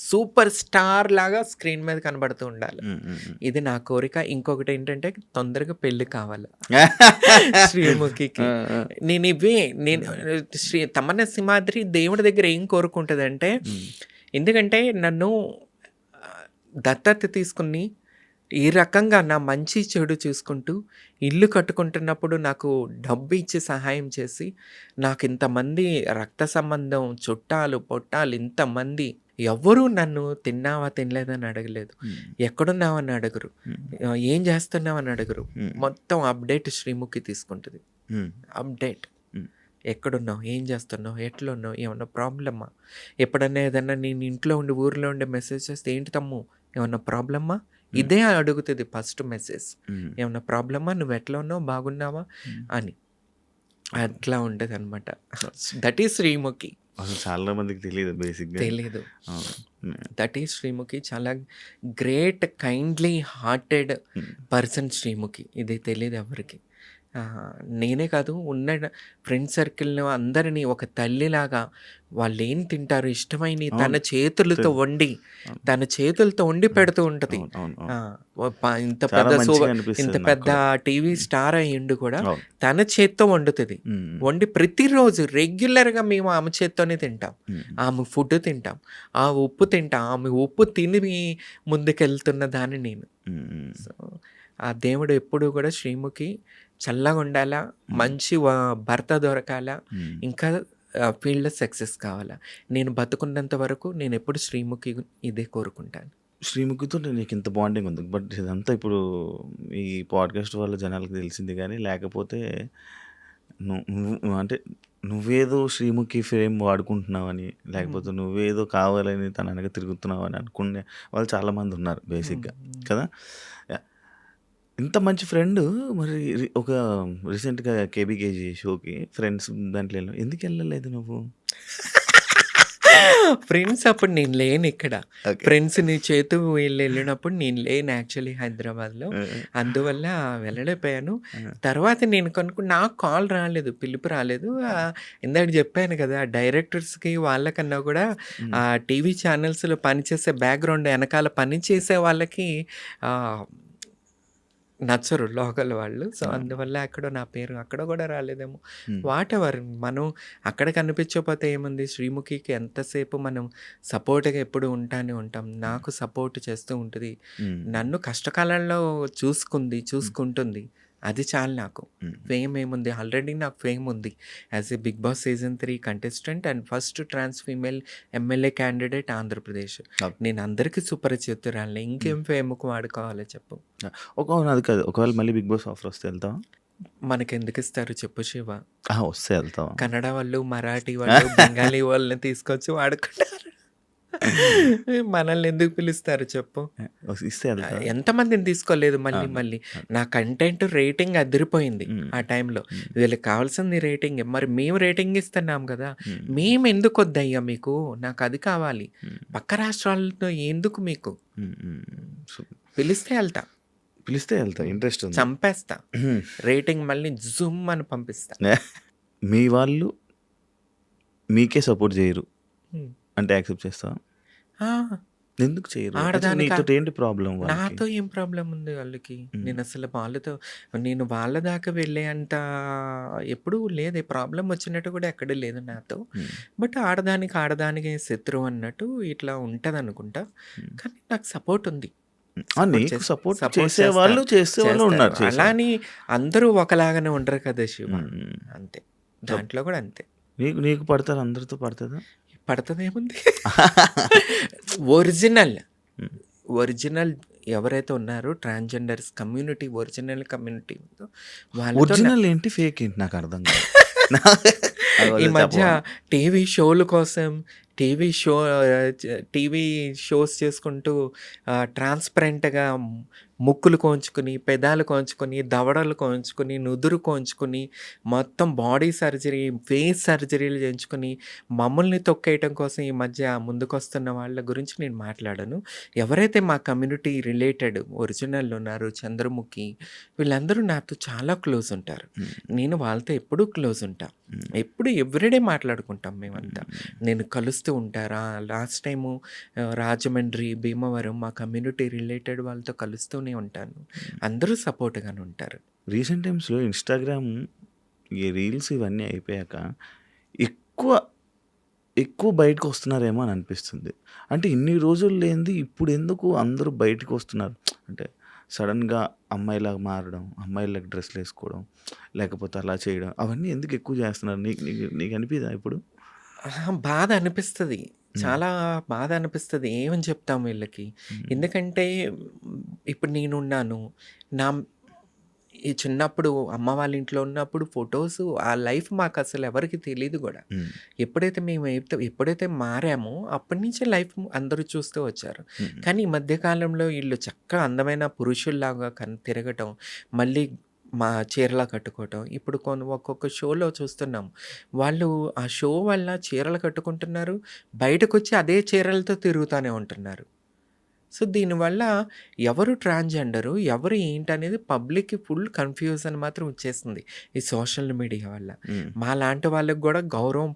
సూపర్ స్టార్ లాగా స్క్రీన్ మీద కనబడుతూ ఉండాలి, ఇది నా కోరిక. ఇంకొకటి ఏంటంటే తొందరగా పెళ్ళి కావాలి శ్రీముఖికి. నేను తమన్నా సింహాద్రి దేవుడి దగ్గర ఏం కోరుకుంటుందంటే, ఎందుకంటే నన్ను దత్తత తీసుకుని ఈ రకంగా నా మంచి చెడు చూసుకుంటూ ఇల్లు కట్టుకుంటున్నప్పుడు నాకు డబ్బు ఇచ్చి సహాయం చేసి, నాకు ఇంతమంది రక్త సంబంధం, చుట్టాలు పొట్టాలు ఇంతమంది, ఎవ్వరూ నన్ను తిన్నావా తినలేదని అడగలేదు, ఎక్కడున్నావని అడగరు, ఏం చేస్తున్నావని అడగరు. మొత్తం అప్డేట్ శ్రీముఖి తీసుకుంటుంది. అప్డేట్, ఎక్కడున్నావు, ఏం చేస్తున్నావు, ఎట్లున్నావు, ఏమన్నా ప్రాబ్లమ్మా, ఎప్పుడన్నా ఏదన్నా నేను ఇంట్లో ఉండి ఊరిలో ఉండే మెసేజ్ చేస్తే, ఏంటి తమ్ము ఏమన్నా ప్రాబ్లమ్మా, ఇదే అడుగుతుంది ఫస్ట్ మెసేజ్. ఏమన్నా ప్రాబ్లమా, నువ్వు ఎట్లా ఉన్నావు, బాగున్నావా అని. అట్లా ఉంటుంది అనమాట. That is Srimukhi. చాలా మందికి తెలియదు, బేసిక్గా తెలియదు. That is Srimukhi. చాలా great, kindly hearted person Srimukhi. ఇది తెలియదు ఎవరికి. నేనే కాదు ఉన్న ఫ్రెండ్ సర్కిల్‌లో అందరిని ఒక తల్లిలాగా వాళ్ళేం తింటారు ఇష్టమైనయి తన అవును. చేతులతో వండి, అవును. తన చేతులతో వండి పెడుతూ ఉంటది. అవును. అవును. ఆ! అవును. ఇంత చాలా పెద్ద మంచిగా ఇంత అనిపిస్తది నాకు పెద్ద కూడా. టీవీ స్టార్ అయ్యుండి కూడా అవును. తన చేత్తో వండుతది. హ్మ్. వండి ప్రతిరోజు రెగ్యులర్‌గా మేము ఆమె చేత్తోనే తింటాం. హ్మ్. ఆమె ఫుడ్ తింటాం. ఆ ఉప్పు తింటాం. ఆమె ఉప్పు తిని ముందుకెళ్తున్న దాన్ని నేను. హ్మ్. సో, ఆ దేవుడు ఎప్పుడూ కూడా శ్రీముఖి చల్లగుండాలా, మంచి భర్త దొరకాలా, హ్మ్. ఇంకా ఫీల్డ్‌లో సక్సెస్ కావాలా. నేను బతుకున్నంత వరకు నేనెప్పుడు శ్రీముఖి ఇదే కోరుకుంటాను. శ్రీముఖితో నీకింత బాండింగ్ ఉంది. బట్ ఇదంతా ఇప్పుడు ఈ పాడ్‌కాస్ట్ వల్ల జనాలకి తెలిసింది గానీ, లేకపోతే నువ్వు అంటే నువ్వేదో శ్రీముఖి ఫేమ్ వాడుకుంటున్నావని, లేకపోతే హ్మ్. నువ్వేదో కావాలని తన వెనక తిరుగుతున్నావని అనుకునే వాళ్ళు చాలామందున్నారు హ్మ్. బేసిక్‌గా. హ్మ్. కదా! యాహ్! ఇంత మంచి ఫ్రెండు మరి ఒక రీసెంట్‌గా 'కేబీకేజీ' షోకి ఫ్రెండ్స్ దాంట్లో ఎందుకెళ్ళలేదు నువ్వు? ఫ్రెండ్స్ అప్పుడు నేను లేనిక్కడ. ఓకే. ఫ్రెండ్స్‌ని చేతు వీళ్ళెళ్ళినప్పుడు నేను లేను యాక్చువల్లీ హైదరాబాద్‌లో. ఆ! అందువల్ల వెళ్ళలేకపోయాను. ఆ! తర్వాత నేను నాకు కాల్ రాలేదు. పిలుపు రాలేదు. ఇందాక జెప్పాను గదా! డైరెక్టర్స్‌కి వాళ్ళకన్నా గూడా హ్మ్. టీవీ ఛానల్స్‌లో పనిచేసే బ్యాక్‌గ్రౌండ్ ఎనకాల పని చేసే వాళ్ళకి ఆహ్, నచ్చరు లోకల్ వాళ్ళు. సో, ఆ! అందువల్ల ఎక్కడో నా పేరు అక్కడ గూడా రాలేదేమో. హ్మ్. వాటెవర్ మనం అక్కడ కనిపించకపోతే ఏముంది, శ్రీముఖికి ఎంతసేపు మనం సపోర్ట్‌గా ఎప్పుడు ఉంటానే ఉంటాం. నాకు సపోర్ట్ చేస్తూ ఉంటది. హ్మ్. నన్ను కష్టకాలంలో చూసుకుంది, హ్మ్. చూసుకుంటుంది. అది చాలు నాకు. హ్మ్. ఫేమ్ ఏముంది, ఆల్రెడీ నాకు ఫేమ్ ఉంది. As a 'Big Boss' season 3 contestant and first trans female MLA candidate Andhra Pradesh. Okay. నేను అందరికి సుపరిచితురాలినే. హ్మ్. ఇంకేం ఫేమ్‌కి వాడుకోవాలి చెప్పు? అవును. అది కాదు. ఒకవేళ మళ్ళీ 'బిగ్ బాస్' ఆఫర్ వస్తే ఎళ్తావా? మనకెందుకిస్తారు చెప్పు శివ? వస్తే ఎళ్తావా? కన్నడ వాళ్ళు, మరాఠీ వాళ్ళు, బెంగాలీ వాళ్ళని తీసుకొచ్చి వాడుకుంటారు. మనల్ని ఎందుకు పిలుస్తారు చెప్పు? ఇస్తే ఎళ్తావా? ఎంతమందిని తీసుకోలేదు మళ్ళీ అవును. మళ్ళీ. అవును. నా కంటెంట్ రేటింగ్ అదిరిపోయింది హ్మ్. ఆ టైంలో. హ్మ్. వీళ్ళకి కావాల్సింది రేటింగే. మరి మేము రేటింగ్ ఇస్తున్నాం గదా! హ్మ్. మేమెందుకొద్దయ్యా మీకు? నాకది కావాలి. హ్మ్. పక్క రాష్ట్రాలతో ఎందుకు మీకు? హ్మ్. హ్మ్. సో, పిలిస్తే ఎళ్తా. పిలిస్తే ఎళ్తా. ఇంట్రెస్ట్ ఉంది. చంపేస్తా. రేటింగ్ మళ్ళీ జుమ్ అని పంపిస్తా. మీ వాళ్ళు మీకే సపోర్ట్ జేయరు. హ్మ్. అంటే యాక్సెప్ట్ చేస్తావా? ఆ! ఎందుకు చేయరు? అసలు ఆడదానికా నీతోటేంటి ప్రాబ్లమ్ వాళ్ళకి? నాతో ఏం ప్రాబ్లమ్ ఉంది వాళ్ళకి? హ్మ్. నేను వాళ్ళ దాకా వెళ్ళే అంత ఎప్పుడూ లేదే. ప్రాబ్లమ్ వచ్చినట్టు కూడా ఎక్కడా లేదు నాతో. హ్మ్. బట్ ఆడదానికి శత్రువు అన్నట్టు ఇట్లా ఉంటదనుకుంటా. హ్మ్. కానీ నాకు సపోర్ట్ ఉంది. నీకు సపోర్ట్ సపోర్ట్ చేసేవాళ్ళు చేసేవాళ్ళు చేస్తారు. ఉన్నారు. అలా చేసేవాళ్ళు. అని అందరూ ఒకలాగానే ఉండరు కదా శివ. హ్మ్. హ్మ్. అంతే. సో, దాంట్లో కూడా అంతే. నీకు నీకు పడతారా? అందరితో పడతదా? పడతదేముంది? ఒరిజినల్. హ్మ్. ఒరిజినల్ ఎవరైతే ఉన్నారో ట్రాన్స్‌జెండర్స్ కమ్యూనిటీ ఒరిజినల్ కమ్యూనిటీ ఉందో వాళ్ళతో ఒరిజినల్ ఏంటి? ఫేక్ ఏంటి? నాకర్థం కాదు. ఈ కొంచెం మధ్య చెప్పవా? టీవీ షోల కోసం టీవీ షో టీవీ షోస్ చేసుకుంటూ ట్రాన్స్‌పరెంట్‌గా ముక్కులు కోంచుకొని, పెదాలు కోంచుకొని, దవడలు కోంచుకొని, నుదురు కోంచుకొని, మొత్తం బాడీ సర్జరీ, ఫేస్ సర్జరీలు చేయించుకొని, మమ్మల్ని తొక్కేయటం కోసం ఈ మధ్య ముందుకొస్తున్న వాళ్ళ గురించి నేను మాట్లాడను. ఎవరైతే మా కమ్యూనిటీ రిలేటెడ్ ఒరిజినల్ ఉన్నారో 'చంద్రముఖి' వీళ్ళందరూ నాతో చాలా క్లోజ్ ఉంటారు. హ్మ్. నేను వాళ్ళతో ఎప్పుడూ క్లోజ్ ఉంటా. హ్మ్. ఎప్పుడు ఎవ్రీడే మాట్లాడుకుంటాం మేమంతా. హ్మ్. నేను కలుస్తూ ఉంటారా లాస్ట్ టైము రాజమండ్రి, భీమవరం మా కమ్యూనిటీ రిలేటెడ్ వాళ్ళతో కలుస్తూనే ఉంటాను. అందరూ సపోర్ట్‌గానే ఉంటారు. రీసెంట్ టైమ్స్‌లో ఇన్‌స్టాగ్రామ్ ఈ రీల్స్ ఇవన్నీ అయిపోయాక ఎక్కువ, ఎక్కువ బయటకొస్తున్నారేమో అని అనిపిస్తుంది. అంటే ఇన్ని రోజులు లేనిది ఇప్పుడెందుకు అందరూ బయటికొస్తున్నారు? అంటే సడెన్‌గా అమ్మాయిలాగా మారడం, అమ్మాయిలాగా డ్రెస్‌లేసుకోవడం, లేకపోతే అలా చేయడం అవన్నీ ఎందుకు ఎక్కువ చేస్తున్నారు? నీకు నీకు నీకు అనిపియదా ఇప్పుడు? బాధ అనిపిస్తది. హ్మ్. చాలా బాధ అనిపిస్తది. ఏమని చెప్తాం వీళ్ళకి? హ్మ్. ఎందుకంటే ఇప్పుడు నేనున్నాను. నా ఈ చిన్నప్పుడు అమ్మ వాళ్ళ ఇంట్లో ఉన్నప్పుడు ఫోటోసు ఆ లైఫ్ మాకసలు ఎవరికీ తెలీదు గూడా. హ్మ్. ఎప్పుడైతే మారామో అప్పటి నుంచే లైఫ్ అందరూ చూస్తూ వచ్చారు. హ్మ్. కానీ ఈ మధ్య కాలంలో ఈళ్ళు చక్కగా అందమైన పురుషుల్లాగా తిరగటం, మళ్ళీ చీరలా కట్టుకోవటం. ఇప్పుడు ఒక్కొక్క షోలో చూస్తున్నాం. వాళ్ళు ఆ షో వల్ల చీరలు కట్టుకుంటున్నారు. బయటకొచ్చి అదే చీరలతో తిరుగుతానే ఉంటున్నారు. సో దీనివల్ల ఎవరు ట్రాన్స్జెండరు ఎవరు ఏంటనేది పబ్లిక్కి ఫుల్ కన్ఫ్యూజన్ మాత్రం వచ్చేస్తుంది ఈ సోషల్ మీడియా వల్ల. మా లాంటి వాళ్ళకి కూడా గౌరవం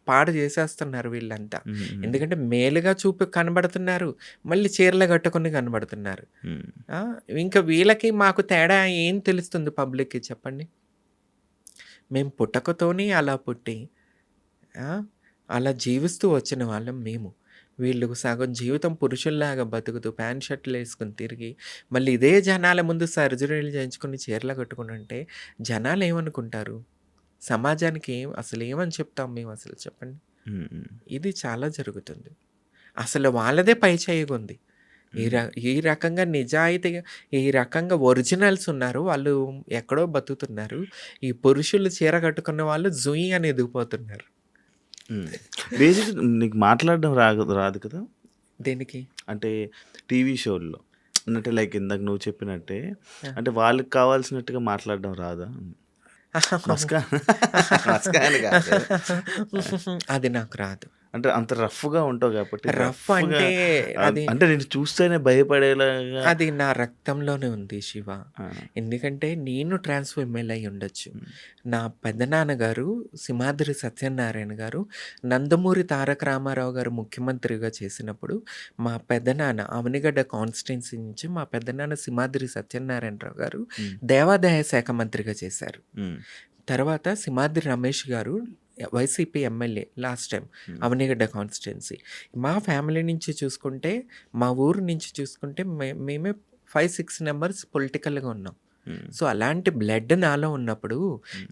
పాడు చేసేస్తున్నారు వీళ్ళంతా. ఎందుకంటే మేలుగా కనబడుతున్నారు, మళ్ళీ చీరలు కట్టుకుని కనబడుతున్నారు. ఇంకా వీళ్ళకి మాకు తేడా ఏం తెలుస్తుంది పబ్లిక్కి చెప్పండి? మేము పుట్టకతోనే అలా పుట్టి అలా జీవిస్తూ వచ్చిన వాళ్ళం మేము. వీళ్ళు సగం జీవితం పురుషుల్లాగా బతుకుతూ ప్యాంట్ షర్ట్లు వేసుకుని తిరిగి మళ్ళీ ఇదే జనాల ముందు సర్జరీలు చేయించుకుని చీరలు కట్టుకుని అంటే జనాలు ఏమనుకుంటారు? సమాజానికి అసలు ఏమని చెప్తాం మేము అసలు చెప్పండి? ఇది చాలా జరుగుతుంది. అసలు వాళ్ళదే పై చేయగుంది. ఈ రకంగా నిజాయితీగా ఈ రకంగా ఒరిజినల్స్ ఉన్నారు, వాళ్ళు ఎక్కడో బతుకుతున్నారు. ఈ పురుషులు చీర కట్టుకున్న వాళ్ళు జుయి అని ఎదిగిపోతున్నారు. బేసిక్ నీకు మాట్లాడడం రాదు కదా? దేనికి? అంటే టీవీ షోల్లో అంటే లైక్ ఇందాక నువ్వు చెప్పినట్టే అంటే వాళ్ళకి కావాల్సినట్టుగా మాట్లాడడం రాదా? అది నాకు రాదు. అంటే అంత రఫ్గా ఉంటావు కాబట్టి. రఫ్ అంటే అది అంటే నేను చూస్తేనే భయపడేలాగా అది నా రక్తంలోనే ఉంది శివ. ఎందుకంటే నేను ట్రాన్స్ఫార్మర్ అయి ఉండొచ్చు. నా పెద్దనాన్నగారు సింహాద్రి సత్యనారాయణ గారు నందమూరి తారక రామారావు గారు ముఖ్యమంత్రిగా చేసినప్పుడు మా పెద్దనాన్న అవనిగడ్డ కాన్స్టిట్యున్సీ నుంచి మా పెద్దనాన్న సింహాద్రి సత్యనారాయణరావు గారు దేవాదాయ శాఖ మంత్రిగా చేశారు. తర్వాత సింహాద్రి రమేష్ గారు YCP MLA last time Avanigadda constituency. మా ఫ్యామిలీ నుంచి చూసుకుంటే మా ఊరు నుంచి చూసుకుంటే మేమే 5-6 మెంబర్స్ పొలిటికల్గా ఉన్నాం. సో అలాంటి బ్లడ్ నాలో ఉన్నప్పుడు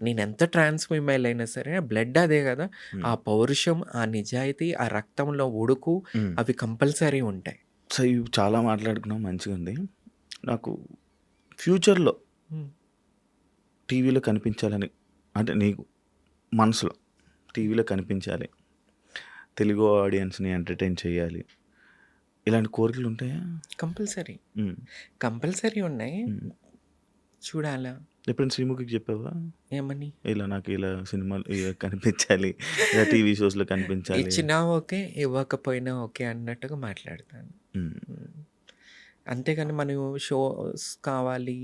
నేను ఎంత ట్రాన్స్ఫార్మర్ అయినా సరే బ్లడ్ అదే కదా, ఆ పౌరుషం, ఆ నిజాయితీ, ఆ రక్తంలో ఉడుకు అవి కంపల్సరీ ఉంటాయి. సో ఇవి చాలా మాట్లాడుకున్నాం, మంచిగా ఉంది. నాకు ఫ్యూచర్లో టీవీలో కనిపించాలని అంటే నీకు మనసులో టీవీలో కనిపించాలి, తెలుగు ఆడియన్స్ని ఎంటర్టైన్ చేయాలి, ఇలాంటి కోరికలు ఉంటాయా? కంపల్సరీ ఉన్నాయి. చూడాలా? ఎప్పుడైనా శ్రీముఖికి చెప్పావా ఏమని? ఇలా నాకు ఇలా సినిమాలు కనిపించాలి, ఇలా టీవీ షోస్లో కనిపించాలి? ఇచ్చినా ఓకే, ఇవ్వకపోయినా ఓకే అన్నట్టుగా మాట్లాడతాను. అంతేగాని మనం షోస్ కావాలి,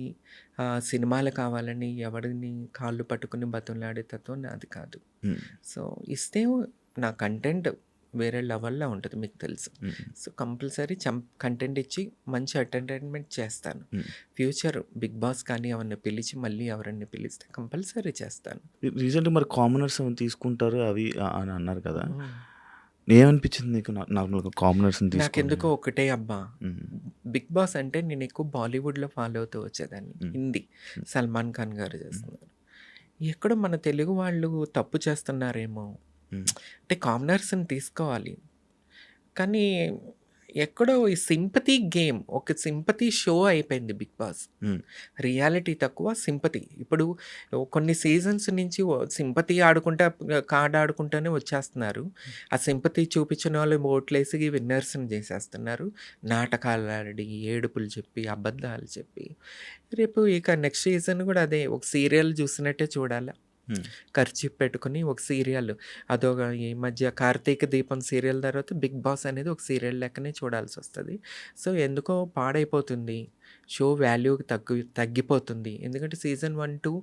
సినిమాలు కావాలని ఎవరిని కాళ్ళు పట్టుకుని బతులాడే తత్వం నాది కాదు. సో ఇస్తే నా కంటెంట్ వేరే లెవెల్లో ఉంటుంది, మీకు తెలుసు. సో కంపల్సరీ కంటెంట్ ఇచ్చి మంచి ఎంటర్టైన్మెంట్ చేస్తాను. ఫ్యూచర్ బిగ్ బాస్ కానీ ఎవరిని పిలిచి మళ్ళీ ఎవరిని పిలిస్తే కంపల్సరీ చేస్తాను. రీసెంట్గా మరి కామనర్స్ తీసుకుంటారు అవి అని అన్నారు కదా, ఏమనిపించింది నీకు? నార్మల్గా కామనర్స్ నాకెందుకో ఒకటే అబ్బా, బిగ్ బాస్ అంటే నేను ఎక్కువ బాలీవుడ్లో ఫాలో అవుతూ వచ్చేదాన్ని. హిందీ సల్మాన్ ఖాన్ గారు చేస్తున్నారు. ఎక్కడో మన తెలుగు వాళ్ళు తప్పు చేస్తున్నారేమో అంటే కామనర్స్ని తీసుకోవాలి, కానీ ఎక్కడో ఈ సింపతి గేమ్ ఒక సింపతి షో అయిపోయింది బిగ్ బాస్. రియాలిటీ తక్కువ, సింపతి. ఇప్పుడు కొన్ని సీజన్స్ నుంచి సింపతి ఆడుకుంటా కార్డ్ ఆడుకుంటూనే వచ్చేస్తున్నారు. ఆ సింపతి చూపించిన వాళ్ళు ఓట్లేసి విన్నర్స్ని చేసేస్తున్నారు. నాటకాలు ఆడి, ఏడుపులు చెప్పి, అబద్ధాలు చెప్పి. రేపు ఇక నెక్స్ట్ సీజన్ కూడా అదే, ఒక సీరియల్ చూసినట్టే చూడాలి. ఖర్చు పెట్టుకుని ఒక సీరియల్, అదొక ఈ మధ్య కార్తీక దీపం సీరియల్ తర్వాత బిగ్ బాస్ అనేది ఒక సీరియల్ లెక్కనే చూడాల్సి వస్తుంది. సో ఎందుకో పాడైపోతుంది షో, వాల్యూ తగ్గిపోతుంది. ఎందుకంటే సీజన్ 1, 2,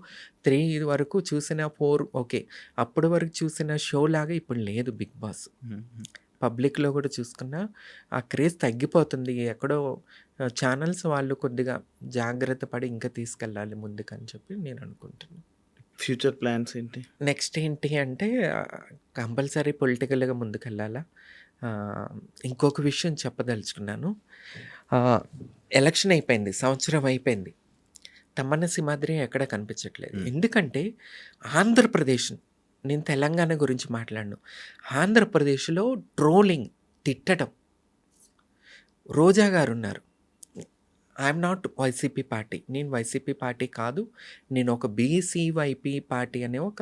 3 వరకు చూసిన 4 ఓకే, అప్పటి వరకు చూసిన షో లాగా ఇప్పుడు లేదు బిగ్ బాస్. పబ్లిక్లో కూడా చూసుకున్నా ఆ క్రేజ్ తగ్గిపోతుంది. ఎక్కడో ఛానల్స్ వాళ్ళు కొద్దిగా జాగ్రత్త పడి ఇంకా తీసుకెళ్ళాలి ముందుకని చెప్పి నేను అనుకుంటున్నాను. ఫ్యూచర్ ప్లాన్స్ ఏంటి? నెక్స్ట్ ఏంటి అంటే కంపల్సరీ పొలిటికల్గా ముందుకెళ్ళాలా. ఇంకొక విషయం చెప్పదలుచుకున్నాను. ఎలక్షన్ అయిపోయింది, సంవత్సరం అయిపోయింది, తమ్మన్న సింహాద్రి ఎక్కడ కనిపించట్లేదు. ఎందుకంటే ఆంధ్రప్రదేశ్, నేను తెలంగాణ గురించి మాట్లాడను, ఆంధ్రప్రదేశ్లో ట్రోలింగ్, తిట్టడం. రోజా గారు ఉన్నారు, ఐఎమ్ నాట్ వైసీపీ పార్టీ, నేను వైసీపీ పార్టీ కాదు, నేను ఒక బీసీవైపీ పార్టీ అనే ఒక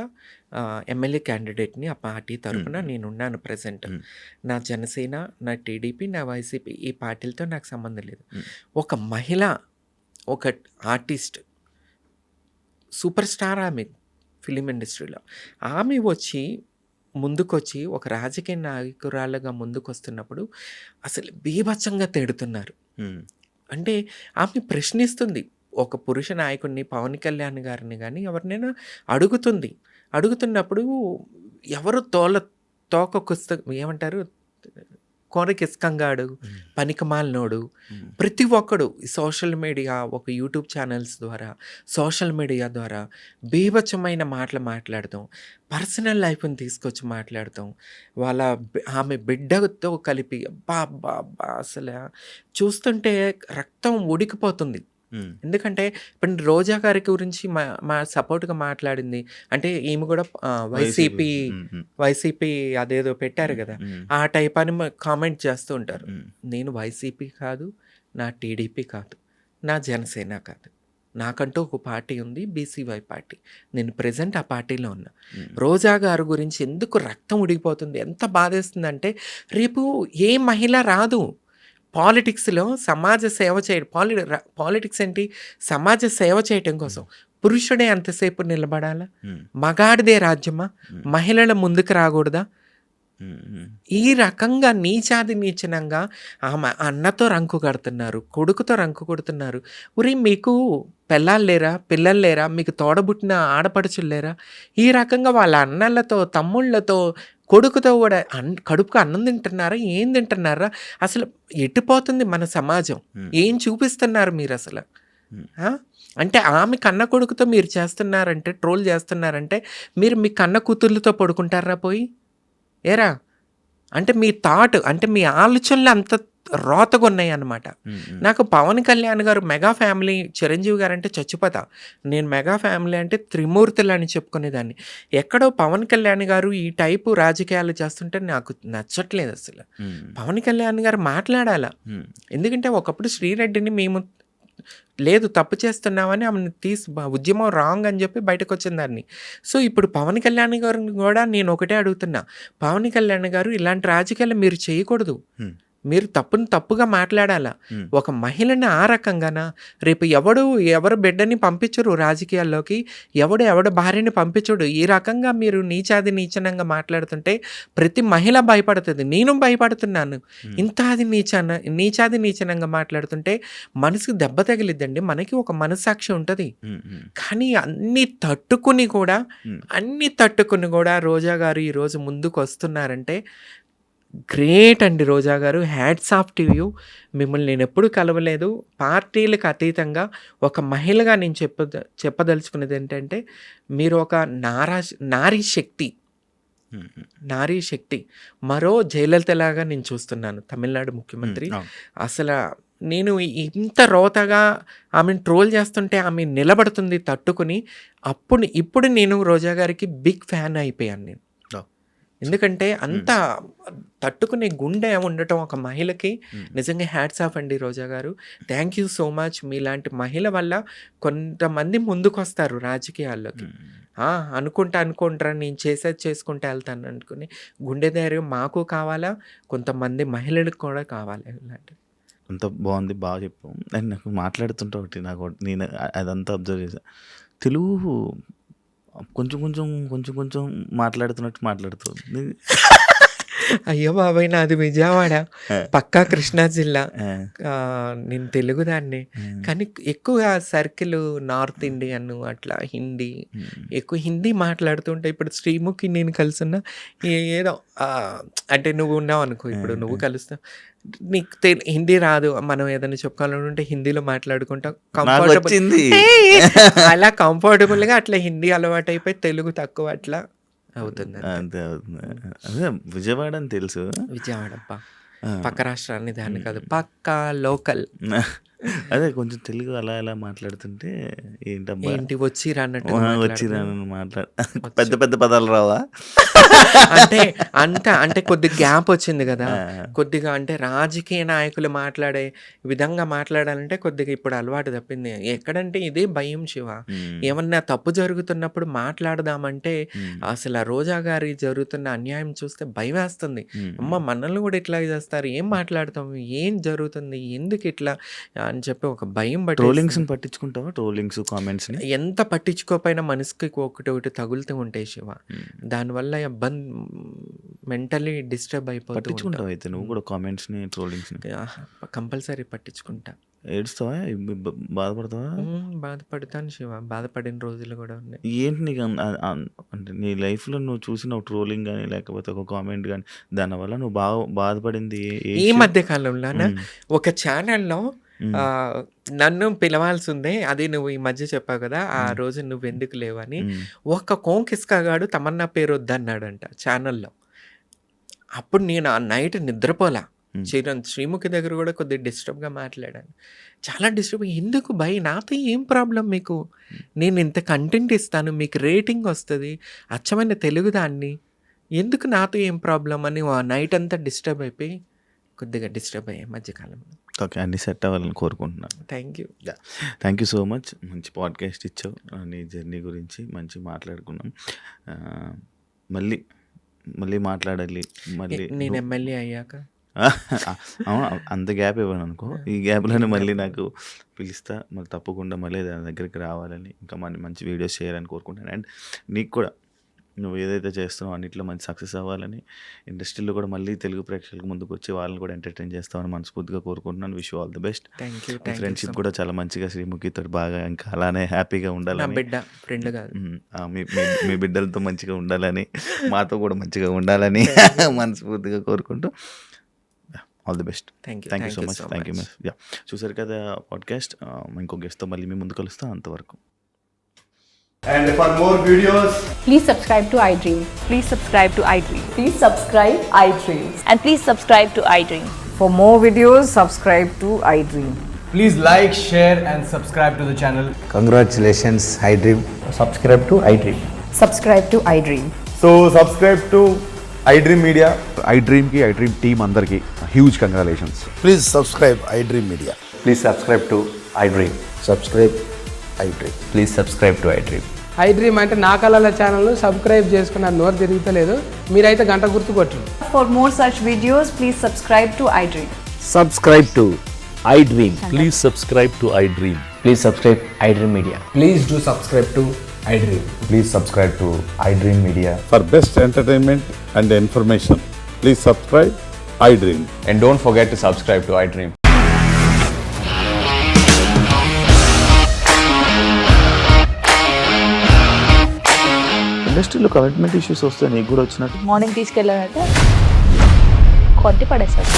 ఎమ్మెల్యే క్యాండిడేట్ని. ఆ పార్టీ తరఫున నేనున్నాను ప్రజెంట్. నా జనసేన, నా టీడీపీ, నా వైసీపీ ఈ పార్టీలతో నాకు సంబంధం లేదు. ఒక మహిళ, ఒక ఆర్టిస్ట్, సూపర్ స్టార్ ఆమె ఫిలిం ఇండస్ట్రీలో, ఆమె వచ్చి ముందుకొచ్చి ఒక రాజకీయ నాయకురాలుగా ముందుకొస్తున్నప్పుడు అసలు బీభత్సంగా తిడుతున్నారు. అంటే ఆమె ప్రశ్నిస్తుంది. ఒక పురుష నాయకుడిని, పవన్ కళ్యాణ్ గారిని గానీ ఎవరినైనా అడుగుతున్నప్పుడు ఎవరు ఏమంటారు, కోరికిస్కంగాడు, పనికిమాలినోడు, ప్రతి ఒక్కడు సోషల్ మీడియా, ఒక యూట్యూబ్ ఛానల్స్ ద్వారా, సోషల్ మీడియా ద్వారా బీభత్సమైన మాటలు మాట్లాడతాం, పర్సనల్ లైఫ్ని తీసుకొచ్చి మాట్లాడతాం, ఆమె బిడ్డతో కలిపి అబ్బా అబ్బా అబ్బా అసలు చూస్తుంటే రక్తం ఉడికిపోతుంది. ఎందుకంటే ఇప్పుడు రోజా గారి గురించి మా సపోర్ట్గా మాట్లాడింది అంటే ఈమె కూడా వైసీపీ అదేదో పెట్టారు కదా, ఆ టైప్ అని కామెంట్ చేస్తూ ఉంటారు. నేను వైసీపీ కాదు, నా టీడీపీ కాదు, నా జనసేన కాదు, నాకంటూ ఒక పార్టీ ఉంది, బీసీవై పార్టీ. నేను ప్రెజెంట్ ఆ పార్టీలో ఉన్నా. రోజా గారి గురించి ఎందుకు రక్తం ఉడికిపోతుంది, ఎంత బాధేస్తుందంటే రేపు ఏ మహిళ రాదు పాలిటిక్స్లో సమాజ సేవ చేయడం. పాలిటిక్స్ ఏంటి, సమాజ సేవ చేయటం కోసం. పురుషుడే అంతసేపు నిలబడాలా? మగాడిదే రాజ్యమా? మహిళల ముందుకు రాకూడదా? ఈ రకంగా నీచనంగా ఆమె అన్నతో రంకు కడుతున్నారు, కొడుకుతో రంకు కొడుతున్నారు. ఉరి మీకు పిల్లలు లేరా, మీకు తోడబుట్టిన ఆడపడుచులు లేరా? ఈ రకంగా వాళ్ళ అన్నలతో, తమ్ముళ్ళతో, కొడుకుతో కూడా కడుపుకు అన్నం తింటున్నారా, ఏం తింటున్నారా? అసలు ఎట్టిపోతుంది మన సమాజం? ఏం చూపిస్తున్నారు మీరు అసలు? అంటే ఆమె కన్న కొడుకుతో మీరు చేస్తున్నారంటే, ట్రోల్ చేస్తున్నారంటే మీరు మీ కన్న కూతుర్లతో పడుకుంటారా పోయి? ఏరా అంటే మీ థాట్, అంటే మీ ఆలోచనలు అంత రోతగా ఉన్నాయి అన్నమాట. నాకు పవన్ కళ్యాణ్ గారు మెగా ఫ్యామిలీ, చిరంజీవి గారు అంటే చచ్చిపోతా. నేను మెగా ఫ్యామిలీ అంటే త్రిమూర్తులు అని చెప్పుకునేదాన్ని. ఎక్కడో పవన్ కళ్యాణ్ గారు ఈ టైపు రాజకీయాలు చేస్తుంటే నాకు నచ్చట్లేదు అసలు. పవన్ కళ్యాణ్ గారు మాట్లాడాలా. ఎందుకంటే ఒకప్పుడు శ్రీరెడ్డిని మేము లేదు తప్పు చేస్తున్నామని ఆమెను ఉద్యమం రాంగ్ అని చెప్పి బయటకు వచ్చిన దాన్ని. సో ఇప్పుడు పవన్ కళ్యాణ్ గారిని కూడా నేను ఒకటే అడుగుతున్నా, పవన్ కళ్యాణ్ గారు ఇలాంటి రాజకీయాలు మీరు చేయకూడదు. మీరు తప్పుగా మాట్లాడాలా. ఒక మహిళని ఆ రకంగానా? రేపు ఎవరు బిడ్డని పంపించరు రాజకీయాల్లోకి, ఎవడు భార్యని పంపించడు. ఈ రకంగా మీరు నీచనంగా మాట్లాడుతుంటే ప్రతి మహిళ భయపడుతుంది. నేను భయపడుతున్నాను. నీచనంగా మాట్లాడుతుంటే మనసుకు దెబ్బ తగిలిద్దండి. మనకి ఒక మనస్సాక్షి ఉంటుంది. కానీ అన్ని తట్టుకుని కూడా రోజా గారు ఈరోజు ముందుకు వస్తున్నారంటే గ్రేట్ అండి. రోజా గారు, హ్యాట్స్ ఆఫ్ టు యూ. మిమ్మల్ని నేను ఎప్పుడు కలవలేదు. పార్టీలకు అతీతంగా ఒక మహిళగా నేను చెప్పదలుచుకునేది ఏంటంటే మీరు ఒక నారీ శక్తి. మరో జయలలితలాగా నేను చూస్తున్నాను, తమిళనాడు ముఖ్యమంత్రి. అసలు నేను ఇంత రోతగా ఆమెను ట్రోల్ చేస్తుంటే ఆమె నిలబడుతుంది తట్టుకుని. ఇప్పుడు నేను రోజా గారికి బిగ్ ఫ్యాన్ అయిపోయాను నేను. ఎందుకంటే అంత తట్టుకునే గుండె ఉండటం ఒక మహిళకి నిజంగా హ్యాట్స్ ఆఫ్ అండి రోజా గారు. Thank you so much. మీలాంటి మహిళ వల్ల కొంతమంది ముందుకు వస్తారు రాజకీయాల్లోకి. అనుకుంటారా నేను చేసుకుంటూ వెళ్తాను అనుకుని గుండె ధైర్యం మాకు కావాలా, కొంతమంది మహిళలకు కూడా కావాలి. ఇలాంటివి అంత బాగుంది, బాగా చెప్పాము. అండ్ నాకు మాట్లాడుతుంటే నేను అదంతా అబ్జర్వ్ చేశాను. తెలుగు కొంచెం మాట్లాడుతున్నట్టు మాట్లాడుతుంది. అయ్యో బాబాయ్, నాది విజయవాడ, పక్కా కృష్ణా జిల్లా. నేను తెలుగుదాన్ని, కానీ ఎక్కువ సర్కిల్ నార్త్ ఇండియన్, అట్లా హిందీ, ఎక్కువ హిందీ మాట్లాడుతుంటే. ఇప్పుడు శ్రీముఖి నేను కలుసున్నా ఏదో అంటే నువ్వు ఉన్నావు అనుకో, ఇప్పుడు నువ్వు కలుస్తావు, నీకు హిందీ రాదు, మనం ఏదైనా చెప్పుకోవాలనుకుంటే హిందీలో మాట్లాడుకుంటాం. అలా కంఫర్టబుల్గా అట్లా హిందీ అలవాటు అయిపోయి తెలుగు తక్కువ అట్లా అవుతుంది. అదే విజయవాడ అని తెలుసు. విజయవాడ పక్క రాష్ట్రాన్ని దాన్ని కాదు, పక్కా లోకల్. అదే కొంచెం తెలుగు అలా ఎలా మాట్లాడుతుంటే ఏంటి వచ్చిరా మాట్లాడు పెద్ద పెద్ద పదాలు రావా అంటే కొద్దిగా గ్యాప్ వచ్చింది కదా, కొద్దిగా అంటే రాజకీయ నాయకులు మాట్లాడే విధంగా మాట్లాడాలంటే కొద్దిగా ఇప్పుడు అలవాటు తప్పింది. ఎక్కడంటే ఇదే భయం శివ, ఏమన్నా తప్పు జరుగుతున్నప్పుడు మాట్లాడదామంటే అసలు ఆ రోజా గారి జరుగుతున్న అన్యాయం చూస్తే భయం వేస్తుంది. అమ్మ మనల్ని కూడా ఇట్లా చేస్తారు, ఏం మాట్లాడతాం, ఏం జరుగుతుంది, ఎందుకు ఇట్లా అని చెప్పి ఒక భయం. ట్రోలింగ్స్ పట్టించుకుంటావా? ట్రోలింగ్స్ కామెంట్స్ ఎంత పట్టించుకోపోయినా మనసుకి ఒకటి తగులుతూ ఉంటాయి శివ. దానివల్ల మెంటలీ డిస్టర్బ్ అయిపోతూ పట్టించుకుంటావు అయితే నువ్వు కూడా కామెంట్స్ని, ట్రోలింగ్స్ని? కంపల్సరీ పట్టించుకుంటా. ఏడుస్తావా? బాధపడతావా? బాధపడతాను శివ, బాధపడిన రోజులు కూడా ఉన్నాయి. ఏంటి నీకు అంటే నీ లైఫ్లో నువ్వు చూసిన ట్రోలింగ్ కానీ లేకపోతే ఒక కామెంట్ కానీ దానివల్ల నువ్వు బాధపడింది ఈ మధ్య కాలంలోన ఒక ఛానల్లో నన్ను పిలవాల్సి ఉంది, అది నువ్వు ఈ మధ్య చెప్పావు కదా, ఆ రోజు నువ్వు ఎందుకు లేవని. ఒక కోంకిస్కాగాడు తమన్నా పేరు వద్దన్నాడంట ఛానల్లో. అప్పుడు నేను ఆ నైట్ నిద్రపోలా. శ్రీముఖి దగ్గర కూడా కొద్దిగా డిస్టర్బ్గా మాట్లాడాను. చాలా డిస్టర్బ్. ఎందుకు భయ్, నాతో ఏం ప్రాబ్లం మీకు? నేను ఇంత కంటెంట్ ఇస్తాను, మీకు రేటింగ్ వస్తుంది, అచ్చమైన తెలుగు దాన్ని, ఎందుకు నాతో ఏం ప్రాబ్లం అని ఆ నైట్ అంతా డిస్టర్బ్ అయిపోయి కొద్దిగా డిస్టర్బ్ అయ్యాయి మధ్యకాలంలో. ఓకే, అన్ని సెట్ అవ్వాలని కోరుకుంటున్నాను. Thank you so much. మంచి పాడ్కాస్ట్ ఇచ్చావు, నీ జర్నీ గురించి మంచి మాట్లాడుకున్నాం. మళ్ళీ మాట్లాడాలి. మళ్ళీ నేను ఎమ్మెల్యే అయ్యాక అంత గ్యాప్ ఇవ్వను అనుకో, ఈ గ్యాప్లోనే మళ్ళీ నాకు పిలుస్తా, మళ్ళీ తప్పకుండా మళ్ళీ దాని దగ్గరికి రావాలని, ఇంకా మంచి వీడియోస్ చేయాలని కోరుకుంటాను. అండ్ నీకు కూడా నువ్వు ఏదైతే చేస్తున్నావు అన్నింటిలో మంచి సక్సెస్ అవ్వాలని, ఇండస్ట్రీలో కూడా మళ్ళీ తెలుగు ప్రేక్షకులకు ముందుకు వచ్చి వాళ్ళని కూడా ఎంటర్టైన్ చేస్తామని మనస్ఫూర్తిగా కోరుకుంటున్నాను. Wish you all the best. Friendship కూడా చాలా మంచిగా శ్రీముఖితో బాగా ఇంకా అలానే హ్యాపీగా ఉండాలని, మీ బిడ్డలతో మంచిగా ఉండాలని, మాతో కూడా మంచిగా ఉండాలని మనస్ఫూర్తిగా కోరుకుంటూ all the best. Thank you so much. Thank you. చూసారు కదా పాడ్కాస్ట్, ఇంకో గెస్ట్తో మళ్ళీ మీ ముందుకు కలుస్తాం. అంతవరకు. And for more videos, please subscribe to iDream. Please subscribe to iDream. Please subscribe iDream. And please subscribe to iDream. For more videos, subscribe to iDream. please like, share and subscribe to the channel. Congratulations, iDream. Subscribe to iDream. Subscribe to iDream. So subscribe to iDream Media. iDream ki iDream team andarki huge congratulations. Please subscribe iDream Media. Please subscribe to iDream. Subscribe iDream. Please subscribe to iDream. iDream అంటే నా కళల ఛానల్ను subscribe చేసుకున్న నోరు తిరుగుతలేదు, మీరైతే గంట గుర్తు కొట్టండి. For more such videos, please subscribe to iDream. Subscribe to iDream. Please subscribe to iDream. Please subscribe iDream Media. Please do subscribe to iDream. Please subscribe to iDream Media. For best entertainment and information, please subscribe iDream. And don't forget to subscribe to iDream. ఇండస్ట్రీలో commitment issues వస్తే నీకు కూడా వచ్చినట్టు morning తీసుకెళ్ళారంటే కొద్ది పడేసారు.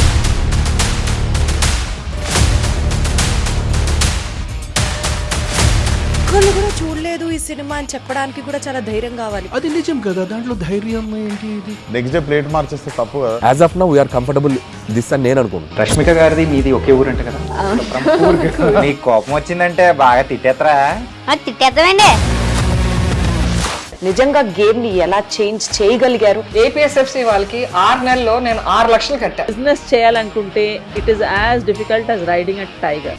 ఒక్కళ్ళు కూడా చూడలేదు ఈ సినిమా అని చెప్పడానికి కూడా చాలా ధైర్యం కావాలి. అది నిజం కదా, దాంట్లో ధైర్యం ఏంటి? ఇది నెక్స్ట్ డే ప్లేట్ మార్చేస్తే తప్పు కదా. As of now, we are comfortable this అని నేను అనుకుంటున్నాను. రష్మిక గారిది మీది ఒకే ఊరు అంట కదా. నీకు కోపం వచ్చిందంటే బాగా తిట్టేత్తరా? తిట్టేద్దామండి. నిజంగా గేమ్ ని ఎలా చేంజ్ చేయగలిగారు? APSFC వాళ్ళకి 6 నెలల్లో నేను 6 లక్షలు కట్టా. బిజినెస్ చేయాలనుకుంటే it is as difficult as riding a tiger.